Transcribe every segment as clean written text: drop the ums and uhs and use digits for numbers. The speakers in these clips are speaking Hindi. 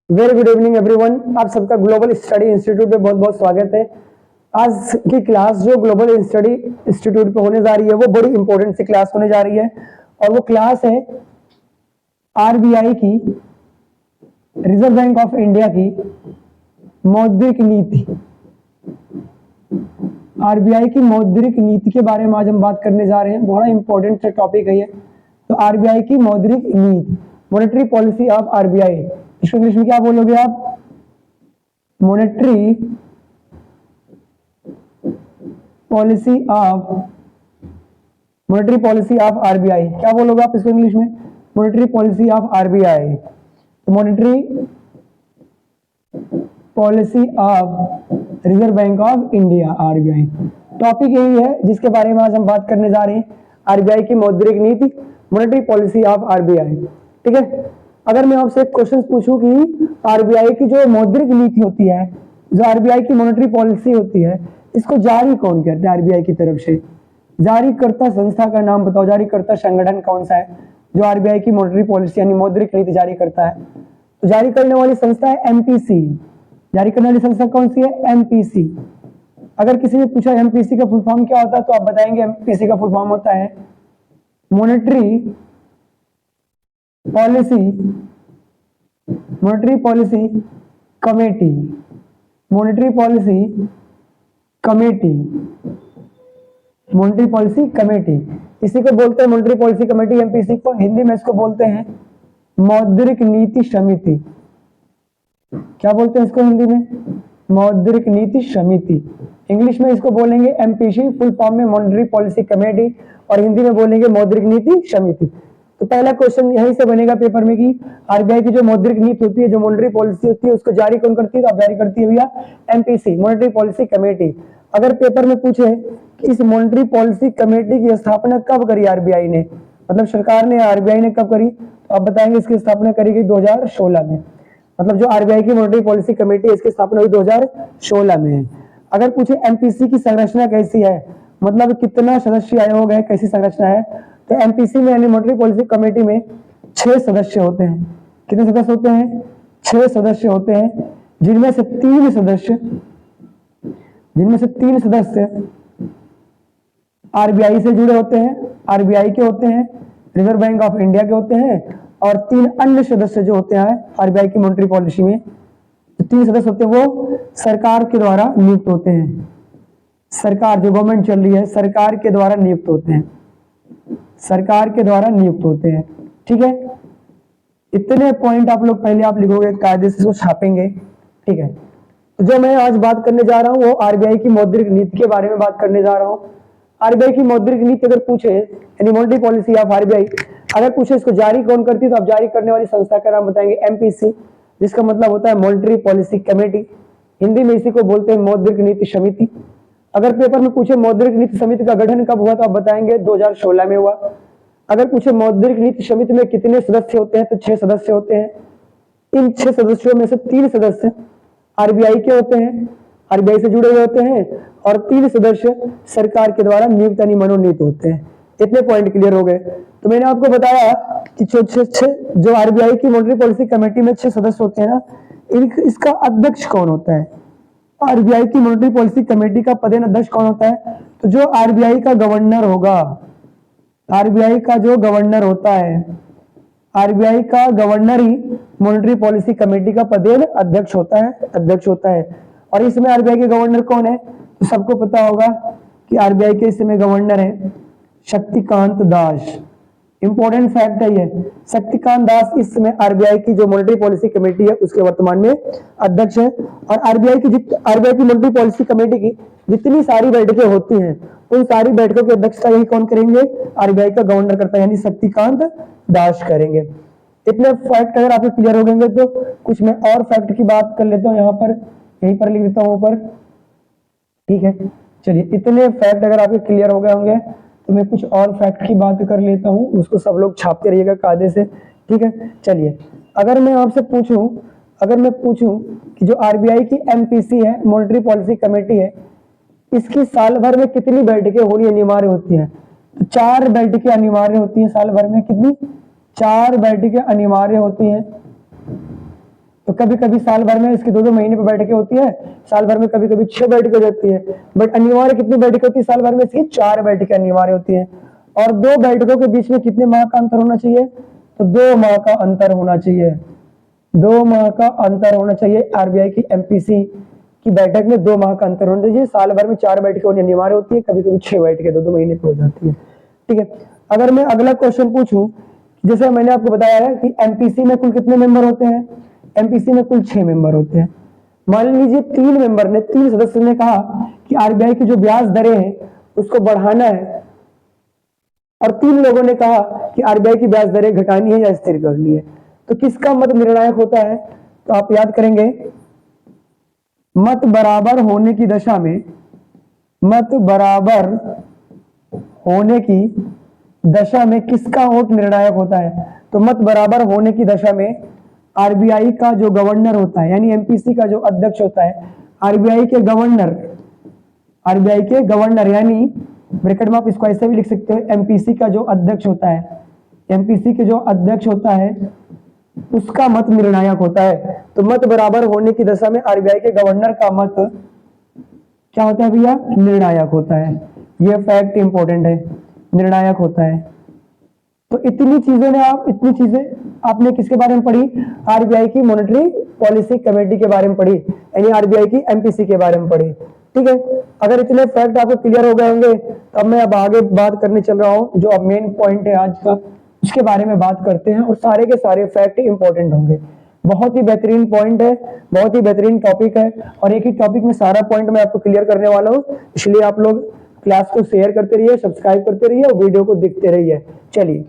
Very good evening everyone. आप सबका ग्लोबल स्टडी इंस्टीट्यूट में बहुत बहुत स्वागत है। आज की क्लास जो ग्लोबल स्टडी इंस्टीट्यूट पे होने जा रही है वो बड़ी इंपॉर्टेंट सी क्लास होने जा रही है और वो क्लास है आरबीआई की, रिजर्व बैंक ऑफ इंडिया की मौद्रिक नीति। आरबीआई की मौद्रिक नीति के बारे में आज हम बात करने जा रहे हैं। बड़ा इंपॉर्टेंट टॉपिक है ये। तो आरबीआई की मौद्रिक नीति, मॉनेटरी पॉलिसी ऑफ आरबीआई, इसको इंग्लिश में क्या बोलोगे आप? Monetary policy of RBI. क्या बोलोगे आप इसको इंग्लिश में? Monetary policy of RBI. तो monetary policy of Reserve Bank of India, RBI. Topic यही है जिसके बारे में आज हम बात करने जा रहे हैं, आरबीआई की मौद्रिक नीति, मॉनेटरी पॉलिसी ऑफ आरबीआई। ठीक है। अगर मैं आपसे एक क्वेश्चन पूछूं कि आरबीआई की जो मौद्रिक नीति होती है, जो आरबीआई की मॉनेटरी पॉलिसी होती है, इसको जारी कौन करता है आरबीआई की तरफ से? जारीकर्ता संस्था का नाम बताओ, जारीकर्ता संगठन कौन सा है जो आरबीआई की मॉनेटरी पॉलिसी यानी मौद्रिक नीति जारी करता है? तो जारी करने वाली संस्था है एमपीसी। जारी करने वाली संस्था कौन सी है? एमपीसी। अगर किसी ने पूछा एमपीसी का फुल फॉर्म क्या होता है तो आप बताएंगे एमपीसी का फुल फॉर्म होता है monetary policy committee. Monetary policy committee, इसी को बोलते हैं मॉनेटरी पॉलिसी कमेटी, एमपीसी को। हिंदी में इसको बोलते हैं मौद्रिक नीति समिति। क्या बोलते हैं इसको हिंदी में? मौद्रिक नीति समिति। इंग्लिश में इसको बोलेंगे एमपीसी, फुल फॉर्म में मॉनेटरी पॉलिसी कमेटी, और हिंदी में बोलेंगे मौद्रिक नीति समिति। तो पहला क्वेश्चन यहीं से बनेगा पेपर में कि आरबीआई की जो मौद्रिक नीति होती है, जो मॉनेटरी पॉलिसी होती है, उसको जारी कौन करती है? तो आप जारी करती है भैया एमपीसी, मॉनेटरी पॉलिसी कमेटी। अगर पेपर में पूछे कि इस मॉनेटरी पॉलिसी कमेटी की स्थापना कब करी आरबीआई ने, मतलब सरकार ने, आरबीआई ने कब करी, तो आप बताएंगे इसकी स्थापना करी गई 2016 में। मतलब जो आरबीआई की मॉनेटरी पॉलिसी कमेटी है, इसकी स्थापना हुई 2016 में है। अगर पूछे एमपीसी की संरचना कैसी है, मतलब कितना सदस्य आयोग है, कैसी संरचना है, तो एमपीसी में यानी मॉनेटरी पॉलिसी कमेटी में 6 सदस्य होते हैं। कितने सदस्य होते हैं? 6 सदस्य होते हैं, जिनमें से 3 सदस्य आरबीआई से जुड़े होते हैं, आरबीआई के होते हैं, रिजर्व बैंक ऑफ इंडिया के होते हैं, और 3 अन्य सदस्य जो होते हैं आरबीआई की मॉनेटरी पॉलिसी में, जो 3 सदस्य होते हैं वो सरकार के द्वारा नियुक्त होते हैं। सरकार, जो गवर्नमेंट चल रही है, सरकार के द्वारा नियुक्त होते हैं, सरकार के द्वारा नियुक्त होते हैं। ठीक है। इतने पॉइंट आप लोग पहले आप लिखोगे, कायदे से इसको छापेंगे। ठीक है। तो जो मैं आज बात करने जा रहा हूं वो आरबीआई की मौद्रिक नीति के बारे में बात करने जा रहा हूं। आरबीआई की मौद्रिक नीति अगर पूछे, यानी मॉनेटरी पॉलिसी ऑफ आरबीआई अगर पूछे इसको जारी कौन करती है, तो आप जारी करने वाली संस्था का नाम बताएंगे एमपीसी, जिसका मतलब होता है मॉनेटरी पॉलिसी कमेटी। हिंदी में इसी को बोलते हैं मौद्रिक नीति समिति। अगर पेपर में पूछे मौद्रिक नीति समिति का गठन कब हुआ, तो आप बताएंगे 2016 में हुआ। अगर पूछे मौद्रिक नीति समिति में कितने सदस्य होते हैं, तो 6 सदस्य होते हैं। इन 6 सदस्यों में से 3 सदस्य आरबीआई के होते हैं, आरबीआई से जुड़े हुए होते हैं, और 3 सदस्य सरकार के द्वारा नियुक्त यानी मनोनीत होते हैं। इतने पॉइंट क्लियर हो गए। तो मैंने आपको बताया कि जो आरबीआई की मॉनेटरी पॉलिसी कमेटी में 6 सदस्य होते हैं ना, इसका अध्यक्ष कौन होता है? आरबीआई की मॉनेटरी पॉलिसी कमेटी का पदेन अध्यक्ष कौन होता है? तो जो आरबीआई का गवर्नर होगा, आरबीआई का जो गवर्नर होता है, आरबीआई का गवर्नर ही मॉनेटरी पॉलिसी कमेटी का पदेन अध्यक्ष होता है। और इसमें आरबीआई के गवर्नर कौन है? तो सबको पता होगा कि आरबीआई के इसमें गवर्नर है शक्तिकांत दास। इंपॉर्टेंट फैक्ट है ये, शक्तिकांत दास इस समय आरबीआई की जो मॉनेटरी पॉलिसी कमेटी है उसके वर्तमान में अध्यक्ष है। और आरबीआई की मॉनेटरी पॉलिसी कमेटी की जितनी सारी बैठकें होती हैं, उन सारी बैठकों की अध्यक्षता यही कौन करेंगे? आरबीआई का गवर्नर करता है, यानी शक्तिकांत दास करेंगे। इतने फैक्ट अगर आपको क्लियर हो गए तो कुछ मैं और फैक्ट की बात कर लेता हूँ, यहाँ पर यहीं पर लिख देता हूँ ऊपर। ठीक है। चलिए, इतने फैक्ट अगर आपके क्लियर हो गए होंगे तो मैं कुछ और फैक्ट की बात कर लेता हूँ, उसको सब लोग छापते रहिएगा कायदे से। ठीक है। चलिए, अगर मैं आपसे पूछूं कि जो आरबीआई की एमपीसी है, मॉनेटरी पॉलिसी कमेटी है, इसकी साल भर में कितनी बैठकें होनी अनिवार्य होती हैं? तो 4 बैठकें अनिवार्य होती हैं साल भर में। कितनी? 4 बैठकें अनिवार्य होती हैं। तो कभी कभी साल भर में इसकी 2-2 महीने पर बैठकें होती है, साल भर में कभी कभी 6 बैठकें हो जाती है, बट अनिवार्य कितनी बैठकें होती है साल भर में? इसकी 4 बैठकें अनिवार्य होती है। और 2 बैठकों के बीच में कितने माह का अंतर होना चाहिए? तो 2 माह का अंतर होना चाहिए, 2 माह का अंतर होना चाहिए। आरबीआई की एमपीसी की बैठक में 2 माह का अंतर होना चाहिए। साल भर में 4 बैठकें होनी अनिवार्य होती है, कभी कभी 6 बैठकें 2-2 महीने पे हो जाती है। ठीक है, अगर मैं अगला क्वेश्चन पूछूं, जैसे मैंने आपको बताया है कि एमपीसी में कुल कितने मेंबर होते हैं? एमपीसी में कुल 6 मेंबर होते हैं। मान लीजिए 3 सदस्य ने कहा कि आरबीआई की जो ब्याज दरें हैं उसको बढ़ाना है, और 3 लोगों ने कहा कि आरबीआई की ब्याज दरें घटानी है या स्थिर करनी है, तो किसका मत निर्णायक होता है? तो आप याद करेंगे, मत बराबर होने की दशा में, मत बराबर होने की दशा में किसका वोट निर्णायक होता है? तो मत बराबर होने की दशा में आरबीआई का जो गवर्नर होता है, यानी एमपीसी का जो अध्यक्ष होता है, आरबीआई के गवर्नर यानी ब्रैकेट में आप इसको ऐसे भी लिख सकते हो, एमपीसी का जो अध्यक्ष होता है, एमपीसी के जो अध्यक्ष होता है उसका मत निर्णायक होता है। तो मत बराबर होने की दशा में आरबीआई के गवर्नर का मत क्या होता है भैया? निर्णायक होता है। यह फैक्ट इंपॉर्टेंट है, निर्णायक होता है। तो इतनी चीजें आपने किसके बारे में पढ़ी? आरबीआई की मॉनेटरी पॉलिसी कमेटी के बारे में पढ़ी, यानी आरबीआई की एमपीसी के बारे में पढ़ी। ठीक है, अगर इतने फैक्ट आपको क्लियर हो गए होंगे तो अब मैं अब आगे बात करने चल रहा हूं, जो अब मेन पॉइंट है आज का, उसके बारे में बात करते हैं, और सारे के सारे फैक्ट इंपॉर्टेंट होंगे। बहुत ही बेहतरीन पॉइंट है, बहुत ही बेहतरीन टॉपिक है, और एक ही टॉपिक में सारा पॉइंट मैं आपको क्लियर करने वाला हूं, इसलिए आप लोग क्लास को शेयर करते रहिए, सब्सक्राइब करते रहिए और वीडियो को देखते रहिए। चलिए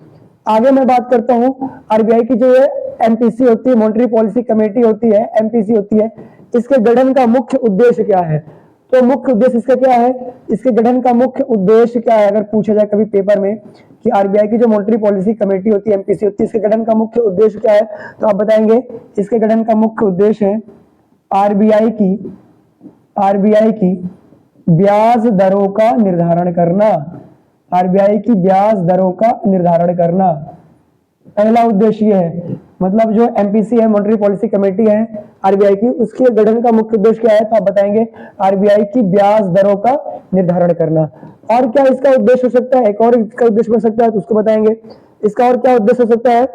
आगे मैं बात करता हूं, आरबीआई की जो है एमपीसी होती है, मॉनेटरी पॉलिसी कमेटी होती है, एमपीसी होती है, इसके गठन का मुख्य उद्देश्य क्या है? तो मुख्य उद्देश्य इसका क्या है? इसके गठन का मुख्य उद्देश्य क्या है अगर पूछा जाए कभी पेपर में कि आरबीआई की जो मॉनेटरी पॉलिसी कमेटी होती है, एमपीसी होती है, इसके गठन का मुख्य उद्देश्य क्या है? तो आप बताएंगे इसके गठन का मुख्य उद्देश्य है आरबीआई की ब्याज दरों का निर्धारण करना, आरबीआई की ब्याज दरों का निर्धारण करना पहला उद्देश्य है। मतलब जो एमपीसी है, मॉनेटरी पॉलिसी कमेटी है आरबीआई की, उसके गठन का मुख्य उद्देश्य क्या है? तो आप बताएंगे आरबीआई की ब्याज दरों का निर्धारण करना। और क्या इसका उद्देश्य हो सकता है? एक और इसका उद्देश्य हो सकता है, तो उसको बताएंगे। इसका और क्या उद्देश्य हो सकता है?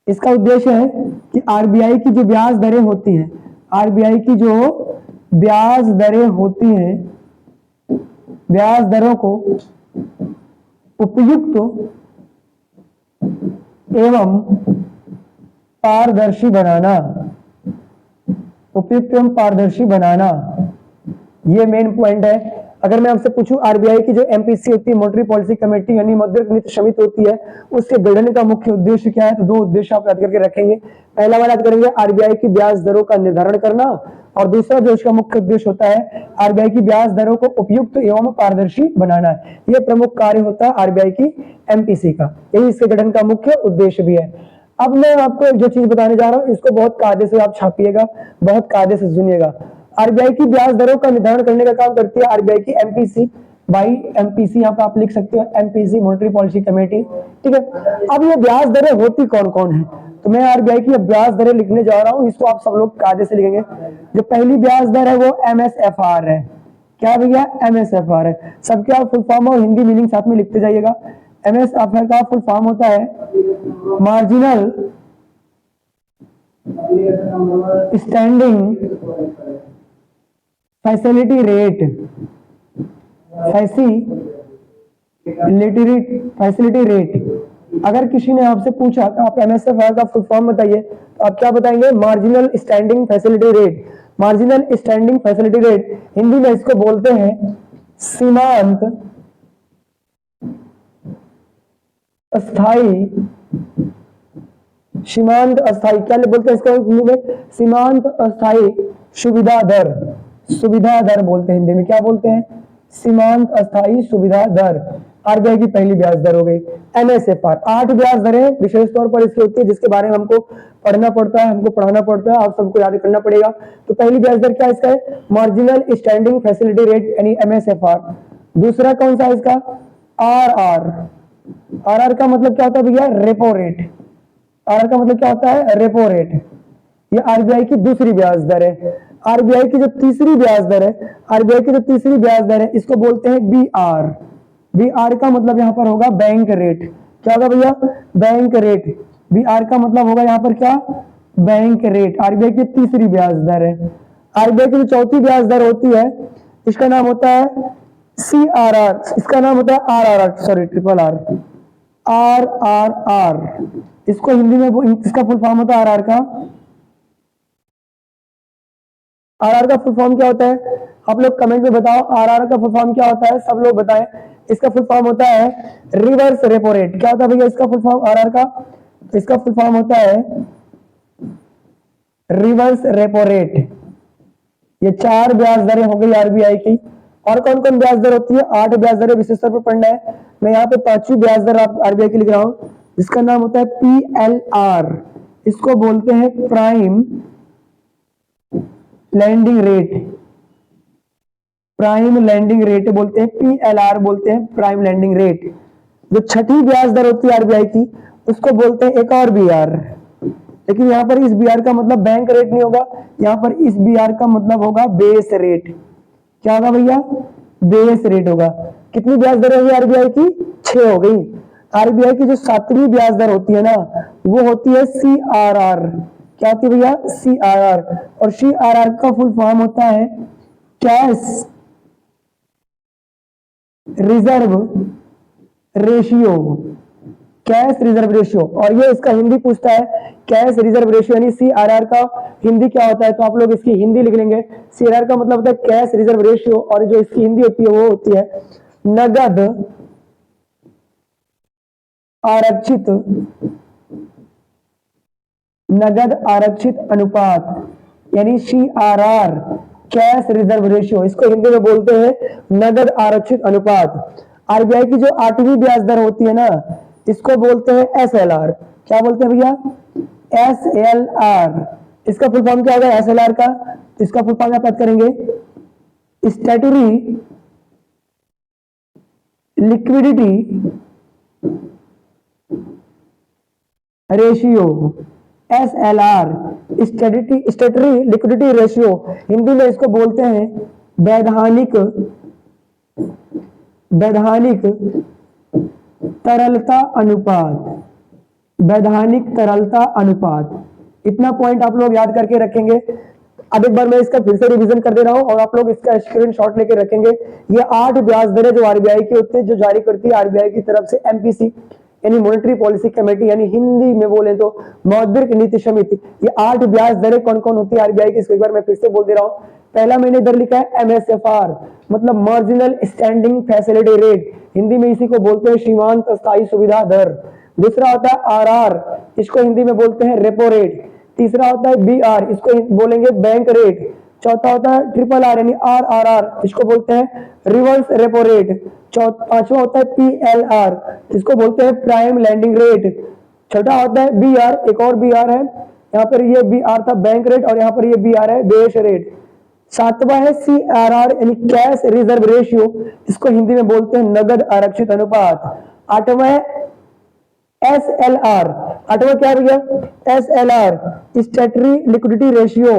इसका उद्देश्य है कि आरबीआई की जो ब्याज दरें होती हैं, आरबीआई की जो ब्याज दरें होती हैं, ब्याज दरों को उपयुक्त एवं पारदर्शी बनाना, उपयुक्त एवं पारदर्शी बनाना, ये मेन पॉइंट है। अगर मैं आपसे पूछूं आरबीआई की जो एमपीसी होती है, मॉनेटरी पॉलिसी कमेटी यानी मौद्रिक नीति समिति होती है, उसके गठन का मुख्य उद्देश्य क्या है? तो 2 उद्देश्य आप याद करके रखेंगे। पहला वाला याद करेंगे आरबीआई की ब्याज दरों का निर्धारण करना, और दूसरा जो इसका मुख्य उद्देश्य होता है आरबीआई की ब्याज दरों को उपयुक्त एवं पारदर्शी बनाना। यह प्रमुख कार्य होता है आरबीआई की एमपीसी का, यही इसके गठन का मुख्य उद्देश्य भी है। अब मैं आपको एक जो चीज बताने जा रहा हूं, इसको बहुत कायदे से आप छापिएगा, बहुत कायदे से सुनिएगा। आरबीआई की ब्याज दरों का निर्धारण करने का काम करती है आरबीआई की एमपीसी, बाई एमपीसी यहाँ पे आप लिख सकते हो, एमपीसी मॉनेटरी पॉलिसी कमेटी। ठीक है, अब ये ब्याज दरें होती कौन कौन है? तो मैं आरबीआई की ब्याज दरें लिखने जा रहा हूं, इसको आप सब लोग कायदे से लिखेंगे। जो पहली ब्याज दर है वो एमएसएफआर है। क्या भैया? एमएसएफआर है। सबके आप फुल फॉर्म और हिंदी मीनिंग साथ में लिखते जाइएगा। एमएसएफआर का फुल फॉर्म होता है marginal standing facility rate, facility rate. अगर किसी ने आपसे पूछा तो आप एमएसएफआर का फुल फॉर्म बताइए, तो आप क्या बताएंगे? Marginal standing facility rate. Marginal standing facility rate Hindi में इसको बोलते हैं सीमांत अस्थाई, सीमांत अस्थाई क्या बोलते हैं इसको हिंदी में? सीमांत अस्थाई सुविधा दर, सुविधा दर बोलते हैं हिंदी में। क्या बोलते हैं? सीमांत अस्थाई सुविधा दर। आरबीआई की पहली ब्याज दर हो गई। एमएसएफआर 8 ब्याज दरें विशेष तौर पर इसकी होती है, जिसके बारे में हमको पढ़ना पड़ता है, हमको पढ़ाना पड़ता है, आप सबको याद करना पड़ेगा। तो पहली ब्याज दर क्या इसका है? मार्जिनल स्टैंडिंग फैसिलिटी रेट यानी एमएसएफआर। दूसरा कौन सा है इसका? आरआर। आरआर का मतलब क्या होता है भैया? Repo rate. आर का मतलब क्या होता है? Repo rate. ये आरबीआई की दूसरी ब्याज दर है। आरबीआई की जो तीसरी ब्याज दर है, आरबीआई की जो तीसरी ब्याज दर है, इसको बोलते हैं बीआर। बीआर का मतलब यहाँ पर होगा बैंक रेट। क्या होगा भैया? Bank rate. बीआर का मतलब होगा यहाँ पर क्या? Bank rate. आरबीआई की तीसरी ब्याज दर है। आरबीआई की जो चौथी ब्याज दर होती है, इसका नाम होता है सीआरआर, इसका नाम होता है RRR, sorry triple R, RRR. इसको हिंदी में इसका फुल फॉर्म होता है आरआर का। आरआर का फुल फॉर्म क्या होता है? आप लोग कमेंट में बताओ, आरआर का फुल फॉर्म क्या होता है? सब लोग बताएं। इसका फुल फॉर्म होता है रिवर्स रेपो रेट। क्या होता है भैया इसका फुल फॉर्म आरआर का? इसका फुल फॉर्म होता है रिवर्स रेपो रेट। ये 4 ब्याज दरें हो गई आरबीआई की। और कौन कौन ब्याज दर होती है? 8 ब्याज दरें विशेष तौर पर पढ़ना है। मैं यहाँ पे 5वीं ब्याज दर आरबीआई की लिख रहा हूँ, जिसका नाम होता है पीएलआर। इसको बोलते हैं prime landing rate. Prime landing rate बोलते हैं, पीएलआर बोलते हैं, प्राइम लैंडिंग रेट। जो छठी ब्याज दर होती है आरबीआई की, उसको बोलते हैं एक और बीआर। लेकिन यहाँ पर इस बीआर का मतलब बैंक रेट नहीं होगा, यहाँ पर इस बीआर का मतलब होगा बेस रेट। क्या होगा भैया? बेस रेट होगा। कितनी ब्याज दर होगी आरबीआई की? 6 हो गई। आरबीआई की जो 7वीं ब्याज दर होती है ना, वो होती है सीआरआर। क्या होती है भैया? सीआरआर। और सीआरआर का फुल फॉर्म होता है cash reserve ratio. Cash reserve ratio. और ये इसका हिंदी पूछता है, कैश रिजर्व रेशियो यानी सीआरआर का हिंदी क्या होता है? तो आप लोग इसकी हिंदी लिख लेंगे। सीआरआर का मतलब होता है कैश रिजर्व रेशियो, और जो इसकी हिंदी होती है वो होती है नगद आरक्षित, नगद आरक्षित अनुपात, यानी सीआरआर, कैश रिजर्व रेशियो। इसको हिंदी में बोलते हैं नगद आरक्षित अनुपात। आरबीआई की जो 8वीं ब्याज दर होती है ना, इसको बोलते हैं एसएलआर। क्या बोलते हैं भैया? एसएलआर। इसका फुल फॉर्म क्या होगा एसएलआर का? इसका फुल फॉर्म आप याद करेंगे, statutory liquidity ratio. SLR statutory liquidity ratio. Hindi में इसको बोलते हैं वैधानिक तरलता अनुपात। वैधानिक तरलता अनुपात। इतना पॉइंट आप लोग याद करके रखेंगे। अब एक बार मैं इसका फिर से रिवीजन कर दे रहा हूं और आप लोग इसका स्क्रीनशॉट लेके रखेंगे। ये 8 ब्याज दरें जो आरबीआई की होती है, जो जारी करती है आरबीआई की तरफ से एमपीसी, यानी मॉनेटरी पॉलिसी कमेटी, यानी हिंदी में बोले तो मौद्रिक नीति समिति। ये 8 ब्याज दरें कौन कौन होती है आरबीआई की, इसको एक बार मैं फिर से बोल दे रहा हूं। पहला मैंने इधर लिखा है एमएसएफआर, मतलब marginal standing facility rate, Hindi में इसी को बोलते हैं सीमांत अस्थायी सुविधा दर। दूसरा होता है आरआर, इसको हिंदी में बोलते हैं रेपो रेट। तीसरा होता है बीआर, इसको बोलेंगे बैंक रेट। चौथा होता है ट्रिपल आर यानी आरआरआर, इसको बोलते हैं रिवर्स रेपो रेट। पांचवा होता है पीएलआर, इसको बोलते हैं प्राइम लैंडिंग रेट। छठा होता है बीआर, एक और बीआर है, यहाँ पर ये बीआर था बैंक रेट और यहाँ पर ये बीआर है बेस रेट। सातवां है सीआरआर यानी कैश रिजर्व रेशियो, इसको हिंदी में बोलते हैं नगद आरक्षित अनुपात। आठवां है एसएलआर। आठवां क्या भैया? SLR statutory liquidity ratio.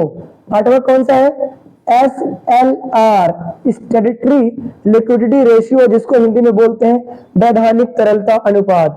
आठवां कौन सा है? एसएलआर स्टैट्यूटरी लिक्विडिटी रेशियो, जिसको हिंदी में बोलते हैं वैधानिक तरलता अनुपात।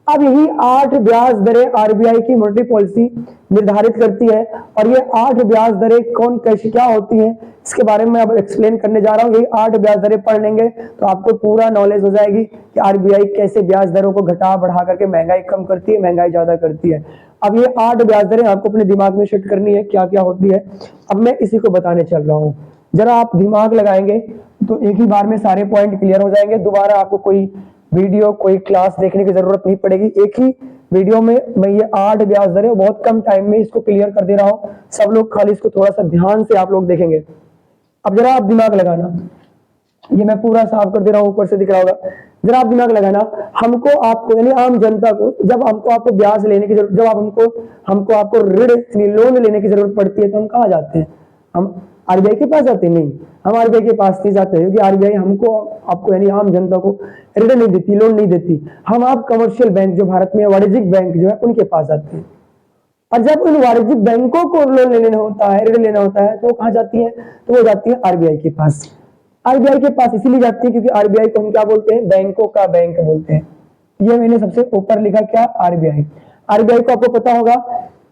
अब यही 8 ब्याज दरें आरबीआई की मॉनेटरी पॉलिसी निर्धारित करती है। और ये 8 ब्याज दरें कौन कैसी क्या होती हैं, इसके बारे में अब एक्सप्लेन करने जा रहा हूं। यही 8 ब्याज दरें पढ़ लेंगे तो आपको पूरा नॉलेज हो जाएगी कि आरबीआई कैसे ब्याज दरों को घटा बढ़ा करके महंगाई कम करती है, महंगाई ज्यादा करती है। अब ये 8 ब्याज दरें आपको अपने दिमाग में सेट करनी है, क्या क्या होती है। अब मैं इसी को बताने चल रहा हूँ, जरा आप दिमाग लगाएंगे तो एक ही बार में सारे पॉइंट क्लियर हो जाएंगे। दोबारा आपको कोई वीडियो कोई क्लास देखने की जरूरत नहीं पड़ेगी। एक ही वीडियो में मैं ये 8 ब्याज दरें बहुत कम टाइम में इसको क्लियर कर दे रहा हूं। सब लोग खाली इसको थोड़ा सा ध्यान से आप लोग देखेंगे। अब जरा आप दिमाग लगाना, ये मैं पूरा साफ कर दे रहा हूं, ऊपर से दिख रहा होगा। जरा आप दिमाग लगाना, हमको आपको यानी आम जनता को जब हमको आपको ब्याज लेने की जरूरत, जब हमको आपको ऋण लोन लेने की जरूरत पड़ती है तो हम कहाँ जाते हैं? हम आरबीआई के पास जाते नहीं, हम आरबीआई के पास नहीं जाते क्योंकि आरबीआई हमको आपको यानी आम जनता को ऋण नहीं देती, लोन नहीं देती। हम आप कमर्शियल बैंक जो भारत में वाणिज्यिक बैंक जो है उनके पास जाते हैं। और जब उन वाणिज्यिक बैंकों को लोन लेना होता है, ऋण लेना होता है, तो वो कहाँ जाती है? तो वो जाती है आरबीआई के पास। आरबीआई के पास इसीलिए जाती है क्योंकि आरबीआई को हम क्या बोलते हैं? बैंकों का बैंक बोलते हैं। ये मैंने सबसे ऊपर लिखा क्या? आरबीआई। आरबीआई को आपको पता होगा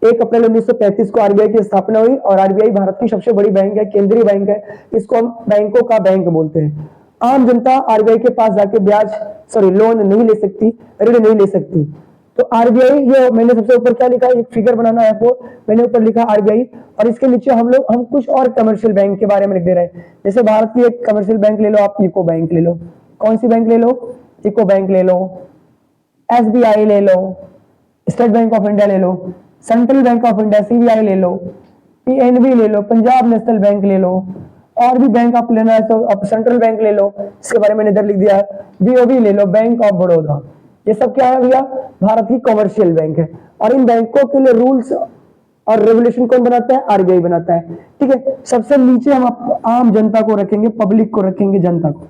1 अप्रैल 1935 को आरबीआई की स्थापना हुई और आरबीआई भारत की सबसे बड़ी बैंक है, केंद्रीय बैंक है। इसको हम बैंकों का बैंक बोलते हैं। आम जनता आरबीआई के पास जाके लोन नहीं ले सकती, ऋण नहीं ले सकती। तो आरबीआई, ये मैंने सबसे ऊपर क्या लिखा, एक फिगर बनाना है आपको, मैंने ऊपर लिखा आरबीआई और इसके नीचे हम कुछ और कमर्शियल बैंक के बारे में लिख दे रहे हैं। जैसे भारत की एक कमर्शियल बैंक ले लो आप, यूको बैंक ले लो। कौन सी बैंक ले लो? यूको बैंक ले लो, एसबीआई ले लो, स्टेट बैंक ऑफ इंडिया ले लो, Central Bank of India CBI ले लो, पीएनबी ले लो, पंजाब नेशनल बैंक ले लो, और भी बैंक आप लेना है तो आप सेंट्रल बैंक ले लो, इसके बारे में इधर लिख दिया है। बीओबी ले लो, बैंक ऑफ बड़ौदा। ये सब क्या है भैया? भारत की कमर्शियल बैंक है। और इन बैंकों के लिए रूल्स और रेगुलेशन कौन बनाता है? आरबीआई बनाता है। ठीक है, सबसे नीचे हम आम जनता को रखेंगे, पब्लिक को रखेंगे, जनता को।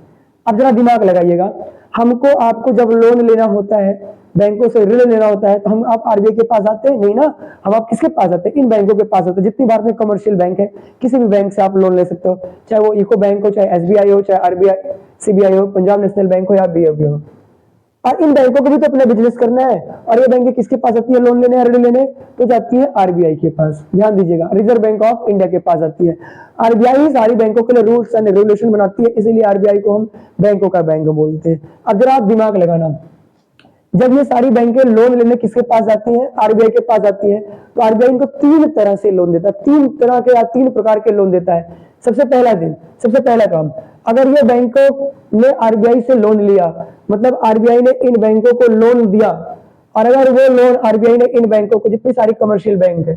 अब जरा दिमाग लगाइएगा, हमको आपको जब लोन लेना होता है, बैंकों से ऋण लेना होता है, तो हम आप आरबीआई के पास आते हैं नहीं ना, हम आप किसके पास आते हैं? इन बैंकों के पास आते हैं। जितनी भारत में कमर्शियल बैंक है, किसी भी बैंक से आप लोन ले सकते हो, चाहे वो यूको बैंक हो, चाहे एसबीआई हो, चाहे आरबीआई सीबीआई हो, पंजाब नेशनल बैंक हो या बीओबी हो। और इन बैंकों को भी तो अपना बिजनेस करना है, और ये बैंक किसके पास आती है लोन लेने या ऋण लेने? तो जाती है आरबीआई के पास। ध्यान दीजिएगा, रिजर्व बैंक ऑफ इंडिया के पास आती है। आरबीआई ही सारी बैंकों के लिए रूल्स एंड रेगुलेशन बनाती है, इसीलिए आरबीआई को हम बैंकों का बैंक बोलते हैं। अब जरा आप दिमाग लगाना, जब ये सारी बैंकें लोन लेने किसके पास आती हैं? आरबीआई के पास आती है। तो आरबीआई इनको 3 तरह से लोन देता है, 3 तरह के या 3 प्रकार के लोन देता है। सबसे पहला काम, अगर ये बैंकों ने आरबीआई से लोन लिया, मतलब आरबीआई ने इन बैंकों को लोन दिया, और अगर वो लोन आरबीआई ने इन बैंकों को, जितनी सारी कमर्शियल बैंक है,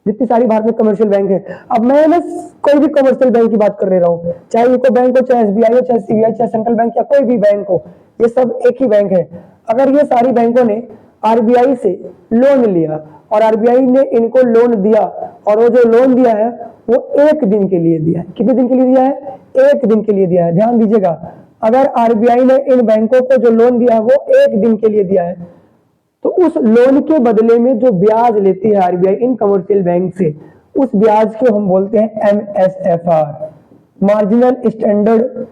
जितनी सारी भारत में कमर्शियल बैंक है, अब मैं ना कोई भी कमर्शियल बैंक की बात कर रहा हूँ, चाहे यूको बैंक हो, चाहे एसबीआई हो, चाहे सीबीआई, चाहे सेंट्रल बैंक या कोई भी बैंक हो, ये सब एक ही बैंक है। अगर ये सारी बैंकों ने आरबीआई से लोन लिया और आरबीआई ने इनको लोन दिया, और वो जो लोन दिया है वो 1 दिन के लिए दिया है। कितने दिन के लिए दिया है? 1 दिन के लिए दिया है। ध्यान दीजिएगा, अगर आरबीआई ने इन बैंकों को जो लोन दिया है वो 1 दिन के लिए दिया है, तो उस लोन के बदले में जो ब्याज लेती है आरबीआई इन कमर्शियल बैंक से, उस ब्याज को हम बोलते हैं एमएसएफआर, मार्जिनल स्टैंडर्ड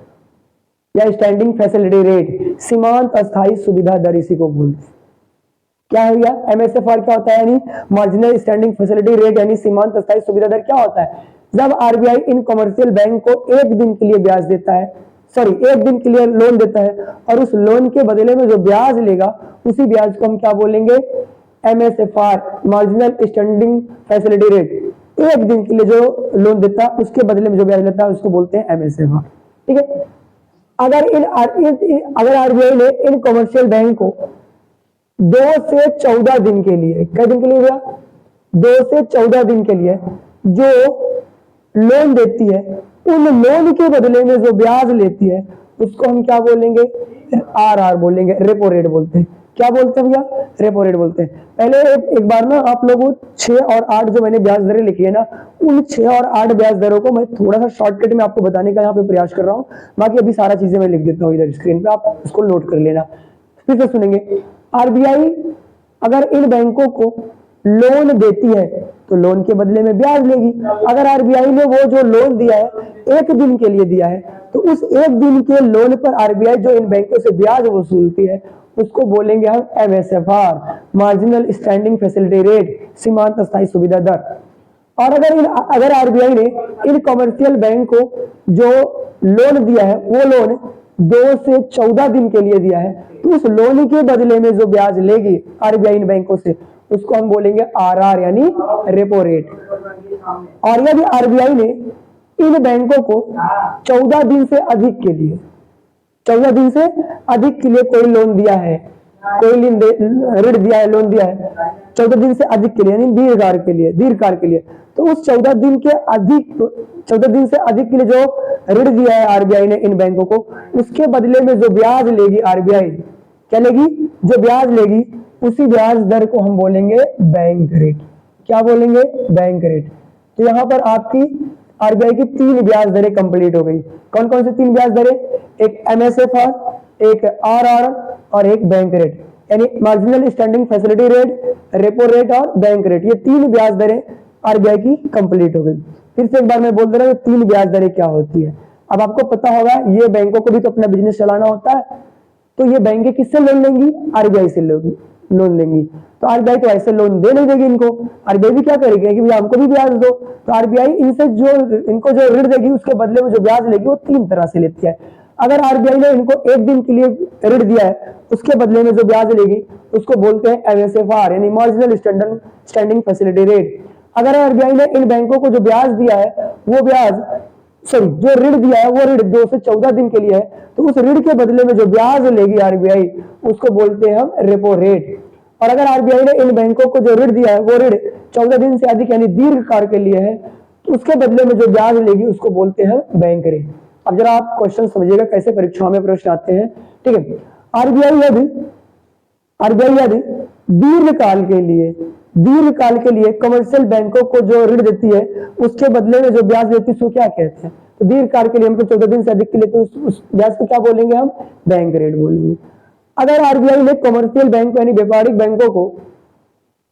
या स्टैंडिंग फैसिलिटी रेट, सीमांत अस्थायी सुविधा दर, इसी को बोलते हैं। क्या है भैया? एमएसएफआर क्या होता है? यानी मार्जिनल स्टैंडिंग फैसिलिटी रेट, यानी सीमांत अस्थायी सुविधा दर। क्या होता है? जब आरबीआई इन कमर्शियल बैंक को 1 दिन के लिए ब्याज देता है, 1 दिन के लिए लोन देता है, और उस लोन के बदले में जो ब्याज लेगा, उसी ब्याज को हम क्या बोलेंगे? एमएसएफआर, मार्जिनल स्टैंडिंग फैसिलिटी रेट। 1 दिन के लिए जो लोन देता है, उसके बदले में जो ब्याज लेता है, उसको बोलते हैं एमएसएफआर। ठीक है, अगर आरबीआई ने इन कमर्शियल बैंक को 2 से 14 दिन के लिए, कितने दिन के लिए भैया? 2 से 14 दिन के लिए जो लोन देती है, उन लोन के बदले में जो ब्याज लेती है, उसको हम क्या बोलेंगे? आरआर बोलेंगे, रेपो रेट बोलते हैं। क्या बोलते हैं भैया? रेपो रेट बोलते हैं। पहले एक बार ना आप लोगों 6 और 8 जो मैंने ब्याज दरें लिखी है ना, उन 6 और 8 ब्याज दरों को मैं थोड़ा सा शॉर्टकट में आपको बताने का यहाँ पे प्रयास कर रहा हूँ। बाकी अभी सारा चीजें मैं लिख देता हूँ इधर स्क्रीन पे, आप उसको नोट कर लेना। फिर से सुनेंगे, आरबीआई अगर इन बैंकों को लोन देती है तो लोन के बदले में ब्याज लेगी। अगर आरबीआई ने वो जो लोन दिया है 1 दिन के लिए दिया है, तो उस 1 दिन के लोन पर आरबीआई जो इन बैंकों से ब्याज वसूलती है, उसको बोलेंगे हम एमएसएफआर, मार्जिनल स्टैंडिंग फैसिलिटी रेट, सीमांत अस्थायी सुविधा दर। और अगर आरबीआई ने इन कमर्शियल बैंक को जो लोन दिया है, वो लोन 2 से 14 दिन के लिए दिया है, तो उस लोन के बदले में जो ब्याज लेगी आरबीआई इन बैंकों से, उसको हम बोलेंगे आरआर, यानी रेपो रेट। और यदि आरबीआई ने इन बैंकों को 14 दिन से अधिक के लिए, 14 दिन से अधिक के लिए कोई लोन दिया है, कोई ऋण दिया है, लोन दिया है 14 दिन से अधिक के लिए, यानी दीर्घकाल के लिए, तो उस 14 दिन से अधिक के लिए जो ऋण दिया है आरबीआई ने इन बैंकों को, उसके बदले में जो ब्याज लेगी आरबीआई, क्या लेगी? जो ब्याज लेगी, उसी ब्याज दर को हम बोलेंगे बैंक रेट। क्या बोलेंगे? Bank rate. तो यहाँ पर आपकी आरबीआई की 3 ब्याज दरें कंप्लीट हो गई। कौन कौन सी 3 ब्याज दरें? एक एमएसएफआर, एक आरआर और एक बैंक रेट। यानी marginal standing facility rate, repo rate और बैंक रेट, ये 3 ब्याज दरें आरबीआई की कंप्लीट हो गई। फिर से एक बार मैं बोल दे रहा हूँ 3 ब्याज दरें क्या होती है। अब आपको पता होगा ये बैंकों को भी तो अपना बिजनेस चलाना होता है, तो ये बैंकें किससे लोन लेंगी? आरबीआई से लोन लेंगी। तो आरबीआई तो ऐसे लोन दे नहीं देगी इनको, आरबीआई भी क्या करेगी कि भैया हमको भी ब्याज दो। तो आरबीआई इनसे जो इनको जो ऋण देगी उसके बदले में जो ब्याज लेगी वो 3 तरह से लेती है। अगर आरबीआई ने इनको 1 दिन के लिए ऋण दिया है उसके बदले में जो ब्याज लेगी उसको बोलते हैं एमएसएफआर, यानी मार्जिनल स्टैंडिंग फैसिलिटी रेट। अगर आरबीआई ने इन बैंकों को जो ब्याज दिया है वो ब्याज जो ऋण दिया है वो ऋण 2 से 14 दिन के लिए है, तो उस ऋण के बदले में जो ब्याज लेगी आरबीआई उसको बोलते हैं हम रेपो रेट। और अगर आरबीआई ने इन बैंकों को जो ऋण दिया है वो ऋण 14 दिन से अधिक यानी दीर्घ काल के लिए है, तो उसके बदले में जो ब्याज लेगी उसको बोलते हैं बैंक रेट। अब जरा आप क्वेश्चन समझिएगा कैसे परीक्षाओं में प्रश्न आते हैं, ठीक है। आरबीआई यदि दीर्घ काल के लिए कमर्शियल बैंकों को जो ऋण देती है उसके बदले में जो ब्याज लेती है उसको क्या कहते हैं? तो दीर्घ काल के लिए हमको 14 दिन से अधिक के लिए तो उस ब्याज को क्या बोलेंगे? हम बैंक रेट बोलेंगे। अगर आरबीआई ने कमर्शियल बैंक यानी व्यापारिक बैंकों को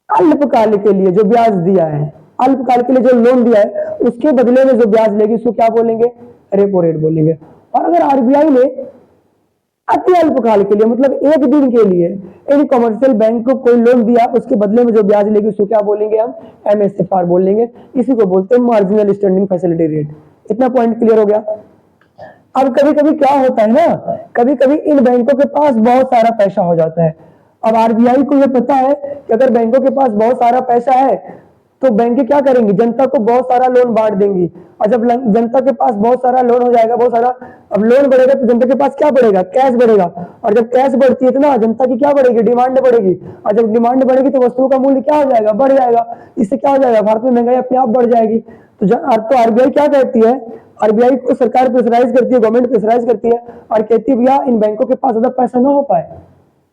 अल्पकाल के लिए जो ब्याज दिया है, अल्पकाल के लिए जो लोन दिया है उसके बदले में जो ब्याज लेगी उसको क्या बोलेंगे? रेपो रेट बोलेंगे। और अगर आरबीआई ने अति अल्पकाल के लिए मतलब 1 दिन के लिए इन कमर्शियल बैंक को कोई लोन दिया उसके बदले में जो ब्याज लेगी उसको क्या बोलेंगे? हम एमएसएफआर बोलेंगे। इसी को बोलते हैं मार्जिनल स्टैंडिंग फैसिलिटी रेट। इतना पॉइंट क्लियर हो गया। अब कभी कभी क्या होता है ना, कभी कभी इन बैंकों के पास बहुत सारा पैसा हो जाता है। अब आरबीआई को यह पता है कि अगर बैंकों के पास बहुत सारा पैसा है तो बैंकें क्या करेंगी? जनता को बहुत सारा लोन बांट देंगी। और जब जनता के पास बहुत सारा लोन हो जाएगा, बहुत सारा अब लोन बढ़ेगा तो जनता के पास क्या बढ़ेगा? कैश बढ़ेगा। और जब कैश बढ़ती है तो ना जनता की क्या बढ़ेगी? डिमांड बढ़ेगी। और जब डिमांड बढ़ेगी तो वस्तुओं का मूल्य क्या हो जाएगा? बढ़ जाएगा। इससे क्या हो जाएगा? भारत में महंगाई अपने आप बढ़ जाएगी। तो आरबीआई क्या कहती है? आरबीआई को सरकार प्रेशराइज करती है, गवर्नमेंट प्रेशराइज करती है और कहती है भैया इन बैंकों के पास ज्यादा पैसा ना हो पाए।